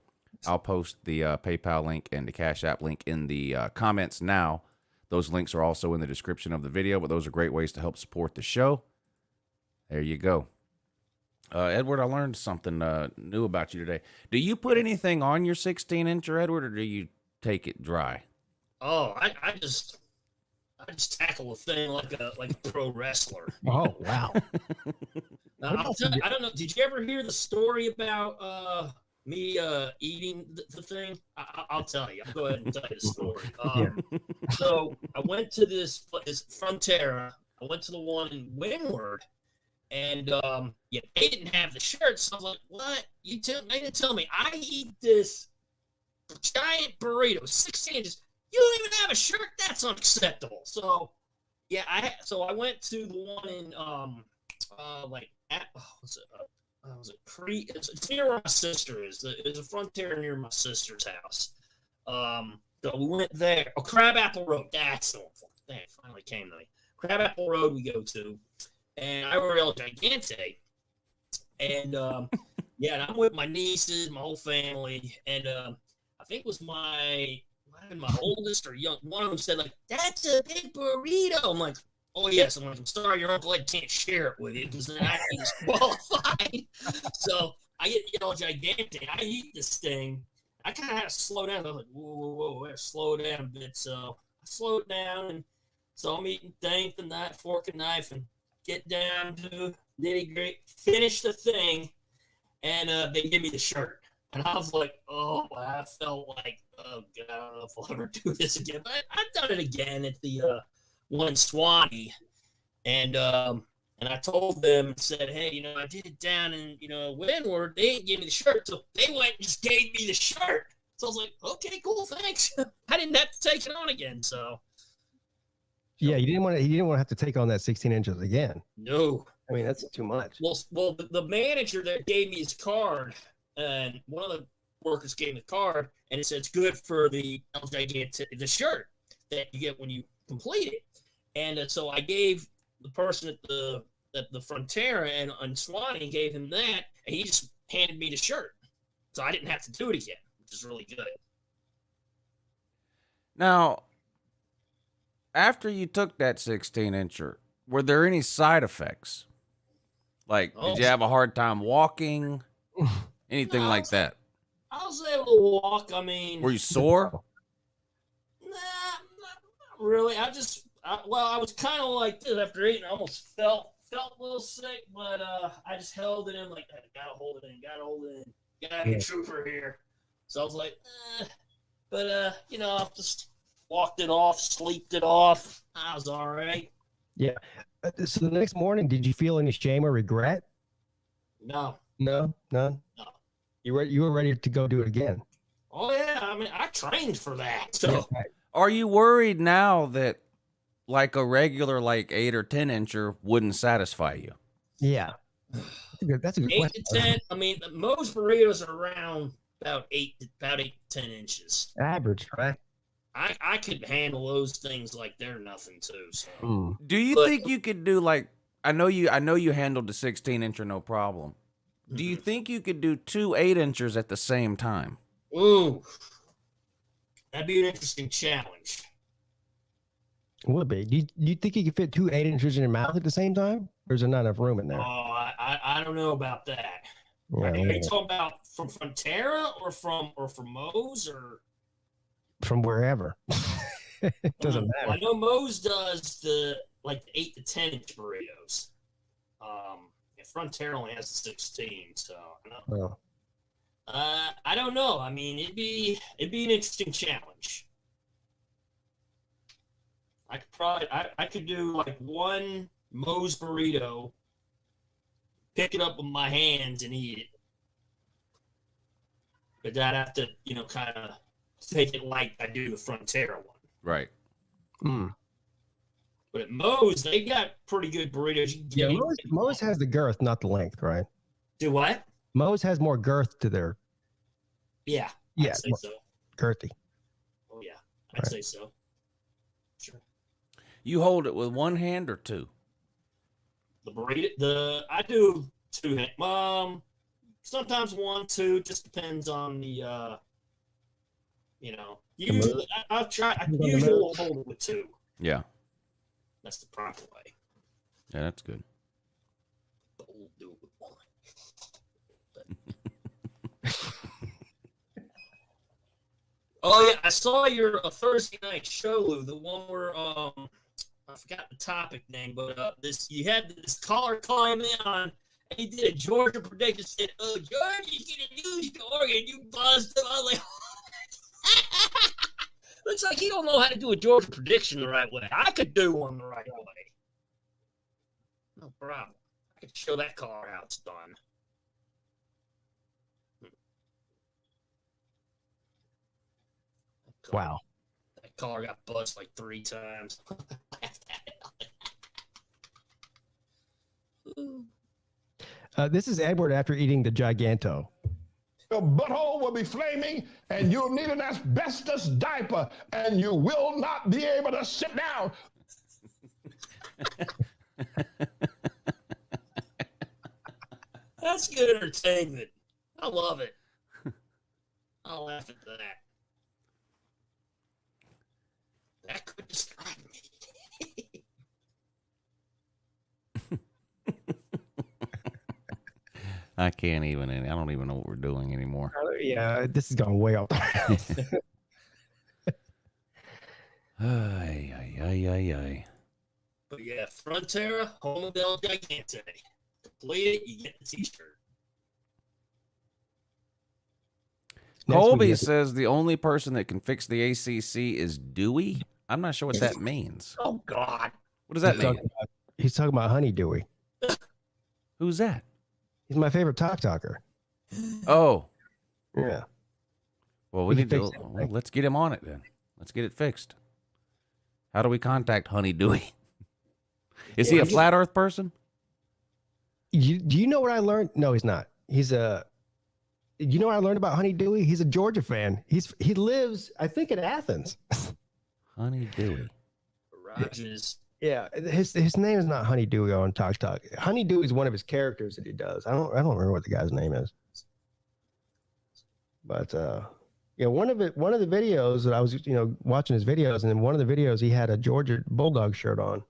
I'll post the PayPal link and the Cash App link in the comments now. Those links are also in the description of the video, but those are great ways to help support the show. There you go. Edward, I learned something new about you today. Do you put anything on your 16-incher, Edward, or do you take it dry? Oh, I just tackle a thing like a pro wrestler. Oh, wow. I don't know. Did you ever hear the story about me eating the thing? I'll tell you. I'll go ahead and tell you the story. So I went to this Frontera. I went to the one in Windward. And yeah, they didn't have the shirts. So I was like, "What? They didn't tell me. I eat this giant burrito, 16 inches. You don't even have a shirt? That's unacceptable." So yeah, I went to the one in it's near where my sister is. There's a Frontera near my sister's house. So we went there. Oh, Crabapple Road. That's the one. That finally came to me. Crabapple Road we go to. And I were El Gigante, and yeah, and I'm with my nieces, my whole family, and I think it was my oldest or young. One of them said like, "That's a big burrito." I'm like, "Oh yes." I'm like, "I'm sorry, your Uncle Ed can't share it with you because then I can disqualified." So I get El Gigante. I eat this thing. I kind of had to slow down. I was like, "Whoa, I gotta slow down a bit." So I slowed down, and so I'm eating thing, the knife, fork, and knife, and get down to nitty-gritty, finish the thing, and they give me the shirt. And I was like, oh, I felt like, oh, God, I don't know if I'll ever do this again. But I've done it again at the one in Swanee. And I told them, said, hey, I did it down in, Windward. They didn't give me the shirt. So they went and just gave me the shirt. So I was like, okay, cool, thanks. I didn't have to take it on again, so. Yeah, you didn't want to have to take on that 16 inches again. No. I mean, that's too much. Well, the manager that gave me his card, and one of the workers gave me the card, and it said it's good for the the shirt that you get when you complete it. And so I gave the person at the Frontera and on Swanee, gave him that, and he just handed me the shirt. So I didn't have to do it again, which is really good. Now, after you took that 16-incher, were there any side effects? Like, did you have a hard time walking? Anything like that? I was able to walk. I mean, were you sore? Nah, not really. I was kind of like this after eating. I almost felt a little sick, but I just held it in like, I gotta hold it in, gotta be a trooper here. So I was like, but I just walked it off, sleeped it off. I was all right. Yeah. So the next morning, did you feel any shame or regret? No. No. You were ready to go do it again. Oh yeah, I mean, I trained for that. So. Yeah. Are you worried now that like a regular 8 or 10 incher wouldn't satisfy you? Yeah. That's a good 8 question. to 10. I mean, most burritos are around about 8 to 10 inches. Average, right? I could handle those things like they're nothing too. So. Do you think you could do I know you handled the 16-incher no problem. Do you think you could do 2 8-inchers at the same time? Ooh, that'd be an interesting challenge. Would be. Do you think you could fit 2 8-inchers in your mouth at the same time, or is there not enough room in there? Oh, I don't know about that. Yeah, Are you talking about from Frontera or from Moe's or from wherever? It doesn't matter. I know Moe's does the 8 to 10 inch burritos. Frontier only has 16, so I don't know. I mean, it'd be an interesting challenge. I could do like one Moe's burrito, pick it up with my hands and eat it. But I'd have to, kind of take it like I do the Frontera one. Right. But at Moe's, they got pretty good burritos. Yeah, Moe's has the girth, not the length, right? Do what? Moe's has more girth to their. Yeah. Yeah. I'd say so. Girthy. Oh, yeah. I'd say so. Sure. You hold it with one hand or two? The burrito, I do two hand. Sometimes one, two, just depends on the, usually I usually will hold it with two. Yeah. That's the proper way. Yeah, that's good. But we'll do it with one. Oh yeah, I saw your Thursday night show, Lou. The one where I forgot the topic name, but you had this caller climb in on. And he did a Georgia prediction. Said, "Oh, Georgia's gonna lose to Oregon." You buzzed him. I was like, looks like you don't know how to do a Georgia prediction the right way. I could do one the right way. No problem. I could show that caller how it's done. Wow. That caller got buzzed like 3 times. This is Edward after eating the Giganto. Your butthole will be flaming, and you'll need an asbestos diaper, and you will not be able to sit down. That's good entertainment. I love it. I'll laugh at that. That could describe me. I can't even. I don't even know what we're doing anymore. Yeah, this is going way off. Ay, ay, ay, ay, ay. But yeah, Frontera, home of El Gigante. Complete it, you get the t-shirt. Colby says the only person that can fix the ACC is Dewey. I'm not sure what that means. Oh, God. What does that mean? He's talking about Honey Dewey. Who's that? He's my favorite talker. Oh. Yeah. Well, we need to. Well, let's get him on it then. Let's get it fixed. How do we contact Honey Dewey? Is he a flat Earth person? Do you know what I learned? No, he's not. He's a. You know what I learned about Honey Dewey? He's a Georgia fan. He lives, I think, in Athens. Honey Dewey. Rogers. Yeah, his name is not Honey Dewey on Talk. Honey Dewey is one of his characters that he does. I don't remember what the guy's name is. But yeah, one of the videos that I was watching his videos, and in one of the videos he had a Georgia Bulldog shirt on.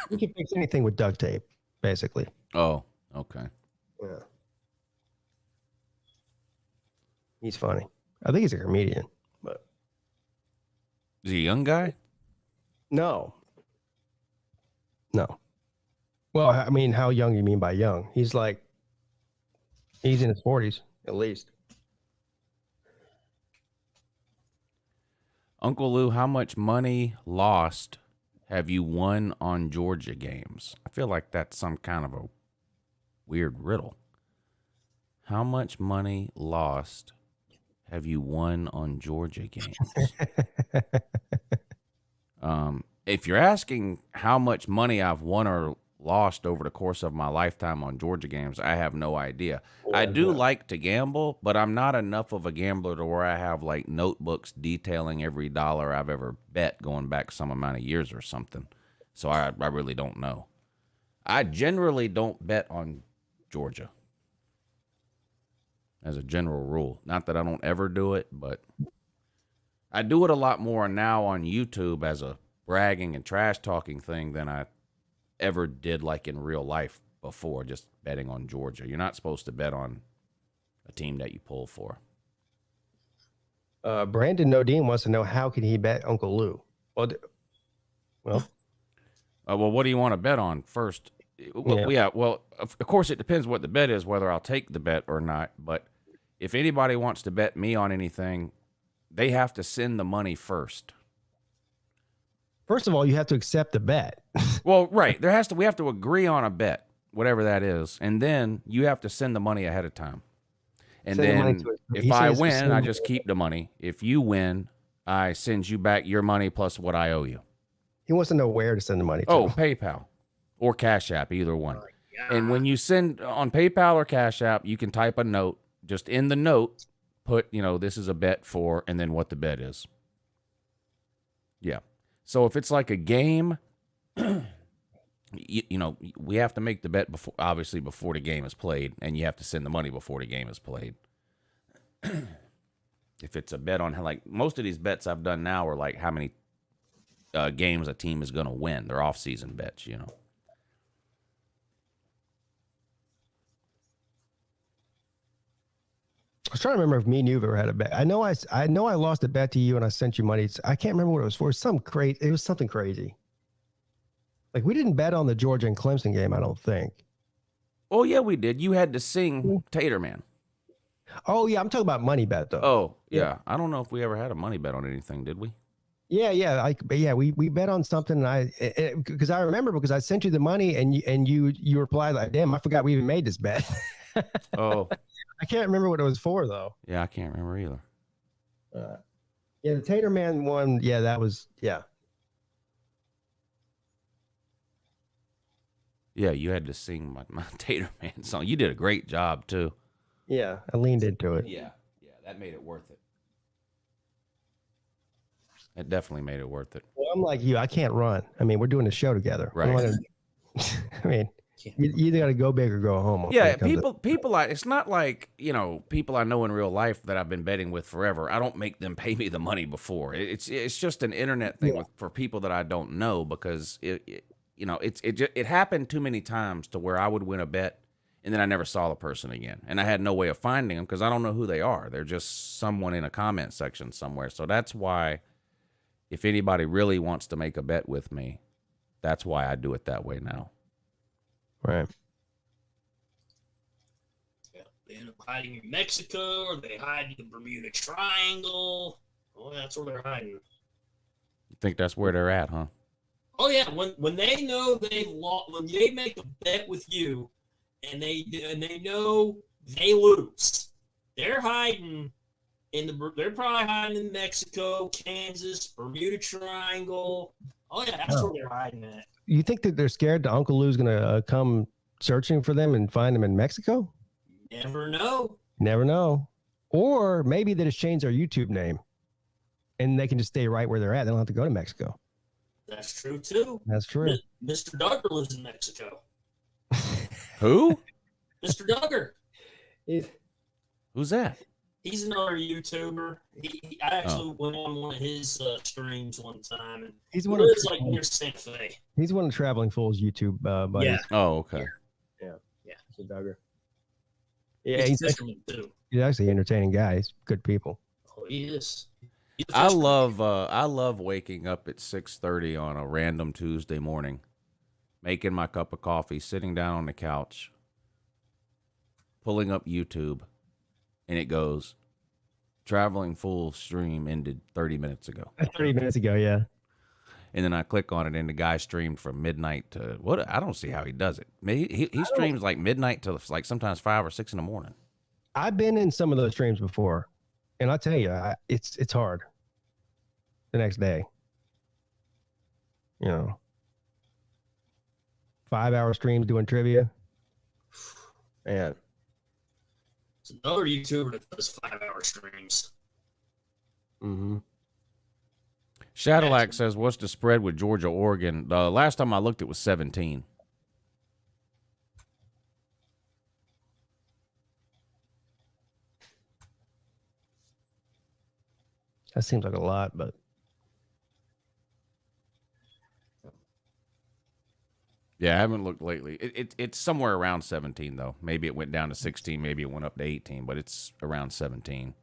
You can fix anything with duct tape, basically. Oh, okay. Yeah. He's funny. I think he's a comedian, but is he a young guy? No. Well, I mean, how young you mean by young? He's in his 40s at least. Uncle Lou, how much money lost have you won on Georgia games? I feel like that's some kind of a weird riddle. How much money lost have you won on Georgia games? If you're asking how much money I've won or lost over the course of my lifetime on Georgia games, I have no idea. I do like to gamble, but I'm not enough of a gambler to where I have like notebooks detailing every dollar I've ever bet going back some amount of years or something. So I really don't know. I generally don't bet on Georgia as a general rule. Not that I don't ever do it, but I do it a lot more now on YouTube as a bragging and trash talking thing than I ever did like in real life before, just betting on Georgia. You're not supposed to bet on a team that you pull for. Brandon Nodine wants to know how can he bet Uncle Lou? Well, well, what do you want to bet on first? Well, of course, it depends what the bet is, whether I'll take the bet or not. But if anybody wants to bet me on anything, they have to send the money first. First of all, you have to accept the bet. Well, right. We have to agree on a bet, whatever that is. And then you have to send the money ahead of time. And then if I win, I just keep the money. If you win, I send you back your money plus what I owe you. He wants to know where to send the money to. Oh, PayPal or Cash App, either one. And when you send on PayPal or Cash App, you can type a note. Just in the note, put, this is a bet for, and then what the bet is. Yeah. So if it's like a game, we have to make the bet before the game is played, and you have to send the money before the game is played. If it's a bet on, like, most of these bets I've done now are like how many games a team is going to win. They're off-season bets, I was trying to remember if me and you have ever had a bet. I know I lost a bet to you and I sent you money. I can't remember what it was for. It was something crazy. Like, we didn't bet on the Georgia and Clemson game, I don't think. Oh, yeah, we did. You had to sing Tater Man. Oh, yeah, I'm talking about money bet, though. Oh, yeah. I don't know if we ever had a money bet on anything, did we? Yeah. We bet on something, and because I remember because I sent you the money, and you replied like, "Damn, I forgot we even made this bet." Oh. I can't remember what it was for, though. Yeah, I can't remember either. Yeah, the Tater Man one, yeah, that was, yeah. Yeah, you had to sing my Tater Man song. You did a great job, too. Yeah, I leaned into it. Yeah, that made it worth it. It definitely made it worth it. Well, I'm like you. I can't run. I mean, we're doing a show together. Right. I mean, you either got to go big or go home. Yeah, people. It's not like people I know in real life that I've been betting with forever. I don't make them pay me the money before. It's just an internet thing for people that I don't know because it happened too many times to where I would win a bet and then I never saw the person again, and I had no way of finding them because I don't know who they are. They're just someone in a comment section somewhere. So that's why, if anybody really wants to make a bet with me, that's why I do it that way now. Right. Yeah, they end up hiding in Mexico, or they hide in the Bermuda Triangle. Oh, that's where they're hiding. You think that's where they're at, huh? Oh yeah, when they know they've lost, when they make a bet with you, and they know they lose, they're hiding they're probably hiding in Mexico, Kansas, Bermuda Triangle. Oh yeah, that's where they're hiding at. You think that they're scared that Uncle Lou's going to come searching for them and find them in Mexico? Never know. Never know. Or maybe they just change their YouTube name and they can just stay right where they're at. They don't have to go to Mexico. That's true too. That's true. Mr. Duggar lives in Mexico. Who? Mr. Duggar. Who's that? He's another YouTuber. I actually went on one of his streams one time, and he's one of like near Santa Fe. He's one of the Traveling Fools YouTube buddies. Yeah. Oh, okay. Yeah. Mr. Duggar. Yeah, he's fisherman too. He's actually an entertaining guy. He's good people. Oh, he is. I love waking up at 6:30 on a random Tuesday morning, making my cup of coffee, sitting down on the couch, pulling up YouTube, and it goes, Traveling Fool stream ended 30 minutes ago. 30 minutes ago, yeah. And then I click on it, and the guy streamed from midnight to what? I don't see how he does it. He streams like midnight to like sometimes 5 or 6 in the morning. I've been in some of those streams before, and I tell you, it's hard. The next day, 5-hour streams doing trivia, man. It's another YouTuber that does 5-hour streams. Mm-hmm. Shadowlack says, "What's the spread with Georgia, Oregon?" The last time I looked, it was 17. That seems like a lot, but yeah, I haven't looked lately. It's somewhere around 17 though. Maybe it went down to 16. Maybe it went up to 18, but it's around 17.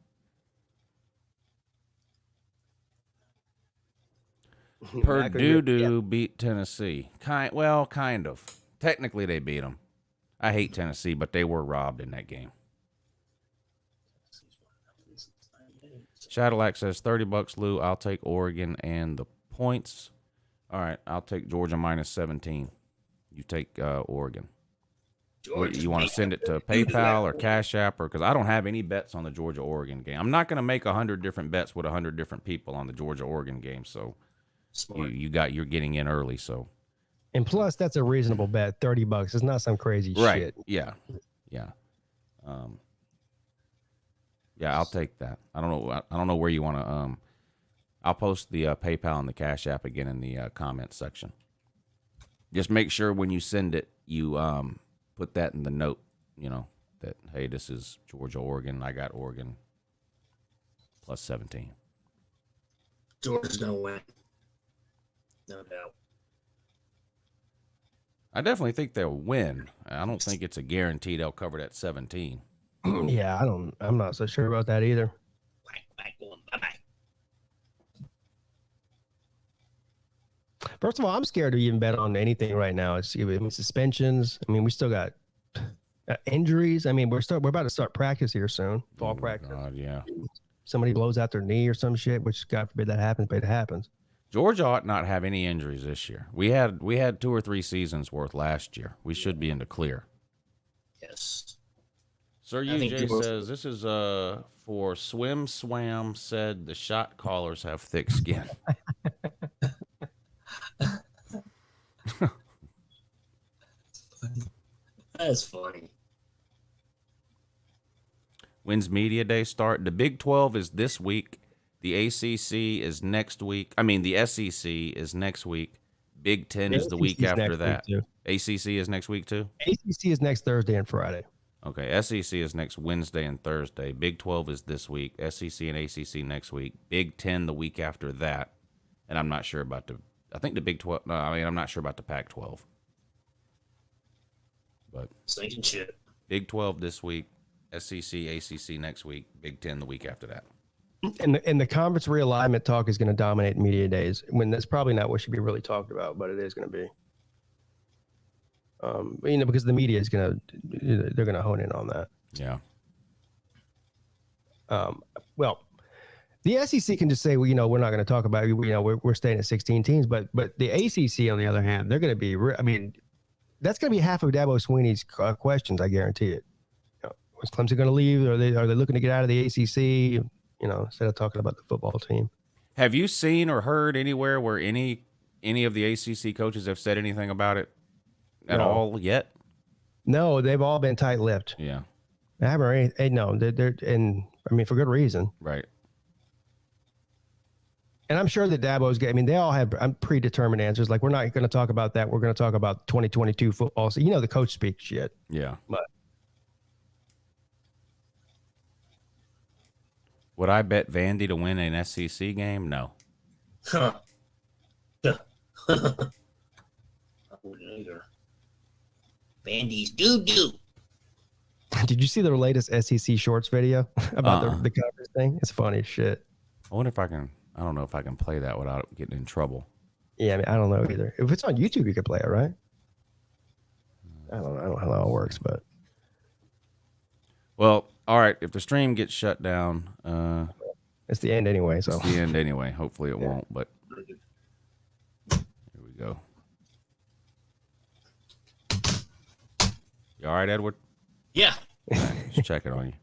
Purdue beat Tennessee. Kind of. Technically, they beat them. I hate Tennessee, but they were robbed in that game. Shadowlac says $30, Lou. I'll take Oregon and the points. All right, I'll take Georgia minus 17. You take Oregon. You want to send it to PayPal or Cash App, or because I don't have any bets on the Georgia-Oregon game. I'm not going to make 100 different bets with 100 different people on the Georgia-Oregon game. So you're getting in early. So, and plus that's a reasonable bet. $30. It's not some crazy shit. Yeah. Yeah, I'll take that. I don't know where you want to. I'll post the PayPal and the Cash App again in the comment section. Just make sure when you send it, you put that in the note. That hey, this is Georgia, Oregon. I got Oregon plus 17. Georgia's gonna win, no doubt. I definitely think they'll win. I don't think it's a guarantee they'll cover that 17. Yeah, I'm not so sure about that either. Bye-bye. First of all, I'm scared to even bet on anything right now. It's suspensions. I mean, we still got injuries. I mean, we're about to start practice here soon. Fall practice. God, yeah. Somebody blows out their knee or some shit, which God forbid that happens, but it happens. Georgia ought not have any injuries this year. We had 2 or 3 seasons worth last year. We should be in the clear. Yes. Sir UJ says this is for Swam said the shot callers have thick skin. That's funny. When's Media Day start? The Big 12 is this week. The ACC is next week. I mean, the SEC is next week. Big 10 is the week after that. ACC is next week too? ACC is next Thursday and Friday. Okay, SEC is next Wednesday and Thursday. Big 12 is this week. SEC and ACC next week. Big 10 the week after that. And I'm not sure about I think the Big 12. No, I mean, I'm not sure about the Pac-12. But Sinking shit. Big 12 this week. SEC, ACC next week. Big 10 the week after that. And the conference realignment talk is going to dominate media days. When that's probably not what should be really talked about, but it is going to be. Because the media is they're going to hone in on that. Yeah. Well, the SEC can just say, well, we're not going to talk about it. We're staying at 16 teams, but the ACC, on the other hand, they're going to be. That's going to be half of Dabo Swinney's questions. I guarantee it. Was Clemson going to leave? Are they looking to get out of the ACC? Instead of talking about the football team. Have you seen or heard anywhere where any of the ACC coaches have said anything about it at all yet? No, they've all been tight-lipped. Yeah. I haven't heard any. No, they're for good reason. Right. And I'm sure that Dabo's they all have predetermined answers. Like, we're not going to talk about that. We're going to talk about 2022 football. So, the coach speak shit. Yeah. But would I bet Vandy to win an SEC game? No. Huh. I wouldn't either. Vandy's doo-doo. Did you see the latest SEC Shorts video about the conference thing? It's funny as shit. I wonder if I can. I don't know if I can play that without getting in trouble. Yeah, I don't know either. If it's on YouTube, you could play it, right? I don't know how that all works, but. Well, all right. If the stream gets shut down, it's the end anyway. So it's the end anyway. Hopefully it won't. But here we go. You all right, Edward? Yeah. Just checking on you.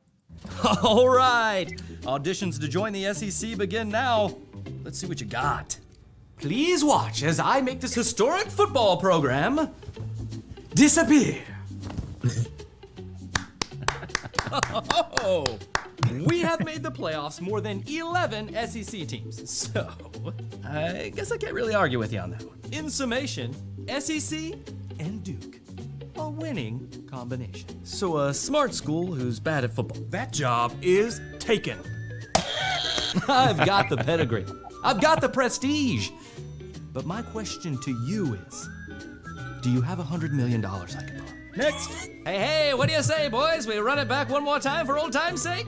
All right. Auditions to join the SEC begin now. Let's see what you got. Please watch as I make this historic football program disappear. Oh, we have made the playoffs more than 11 SEC teams, so I guess I can't really argue with you on that one. In summation, SEC and Duke, a winning combination. So a smart school who's bad at football, that job is taken. I've got the pedigree. I've got the prestige. But my question to you is, do you have $100 million I can borrow? Next. Hey, what do you say, boys? We run it back one more time for old time's sake?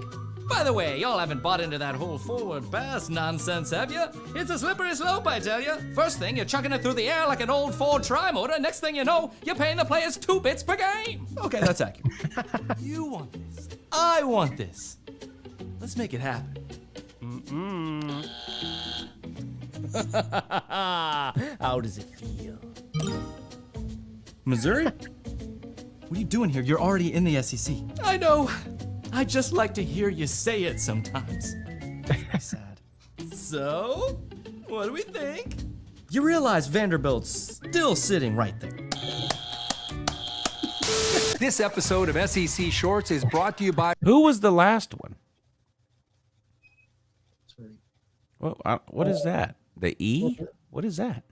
By the way, y'all haven't bought into that whole forward pass nonsense, have you? It's a slippery slope, I tell you. First thing, you're chucking it through the air like an old Ford Tri-Motor. Next thing you know, you're paying the players 2 bits per game. Okay, that's accurate. You want this. I want this. Let's make it happen. How does it feel? Missouri? What are you doing here? You're already in the SEC. I know. I just like to hear you say it sometimes. Sad. So, what do we think? You realize Vanderbilt's still sitting right there. This episode of SEC Shorts is brought to you by... Who was the last one? Well, what is that? The E? What is that?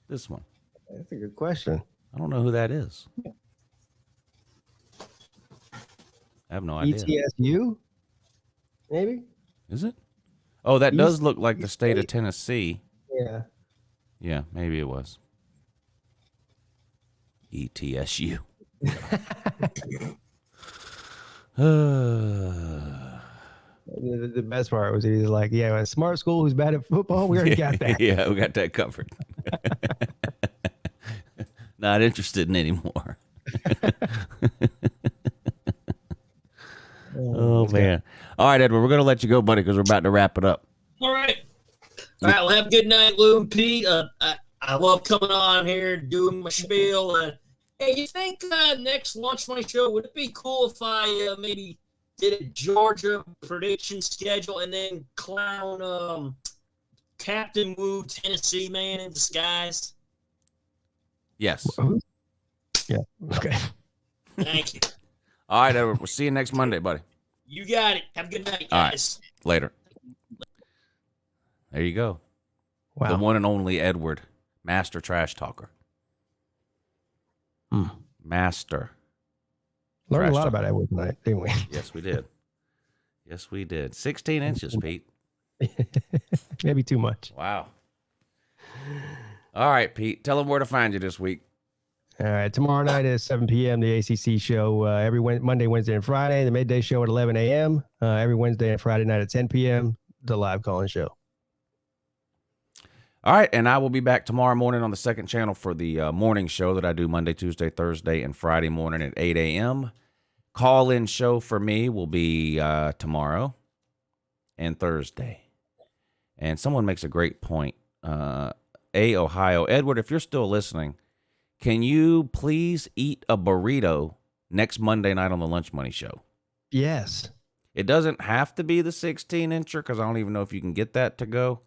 This one. That's a good question. I don't know who that is. I have no idea. ETSU? Maybe? Is it? Oh, that does look like the state of Tennessee. Yeah. Yeah, maybe it was. ETSU. The best part was he was like, yeah, a smart school who's bad at football, we already got that. Yeah, we got that covered. Not interested in anymore. Oh, man. All right, Edward, we're going to let you go, buddy, because we're about to wrap it up. All right. All right, well, have a good night, Lou and Pete. I love coming on here, doing my spiel. Hey, you think next Lunch Money show, would it be cool if I maybe did a Georgia prediction schedule and then clown Captain Wu, Tennessee man in disguise? Yes. Yeah. Okay. Thank you. All right, Edward. We'll see you next Monday, buddy. You got it. Have a good night, All guys. right. Later. There you go. Wow. The one and only Edward, master trash talker. Master. Learned a lot talker. about Edward tonight, didn't we? Yes, we did. Yes, we did. 16 inches, Pete. Maybe too much. Wow. All right, Pete. Tell them where to find you this week. All right. Tomorrow night is 7 p.m. The ACC show. Every Monday, Wednesday, and Friday. The midday show at 11 a.m. Every Wednesday and Friday night at 10 p.m. The live call-in show. All right, and I will be back tomorrow morning on the second channel for the morning show that I do Monday, Tuesday, Thursday, and Friday morning at 8 a.m. Call-in show for me will be tomorrow and Thursday. And someone makes a great point. Ohio. Edward, if you're still listening, can you please eat a burrito next Monday night on the Lunch Money show? Yes. It doesn't have to be the 16-incher because I don't even know if you can get that to go.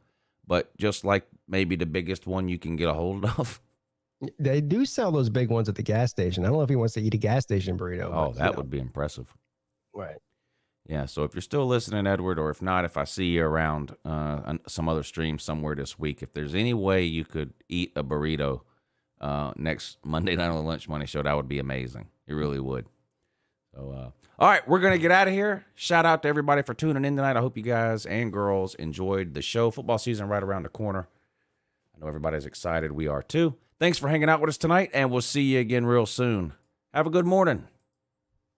But just like maybe the biggest one you can get a hold of. They do sell those big ones at the gas station. I don't know if he wants to eat a gas station burrito. Oh, that would be impressive. Right. Yeah, so if you're still listening, Edward, or if not, if I see you around some other stream somewhere this week, if there's any way you could eat a burrito next Monday night on the Lunch Money show, that would be amazing. It really would. So, all right, we're going to get out of here. Shout out to everybody for tuning in tonight. I hope you guys and girls enjoyed the show. Football season right around the corner. I know everybody's excited. We are too. Thanks for hanging out with us tonight, and we'll see you again real soon. Have a good morning.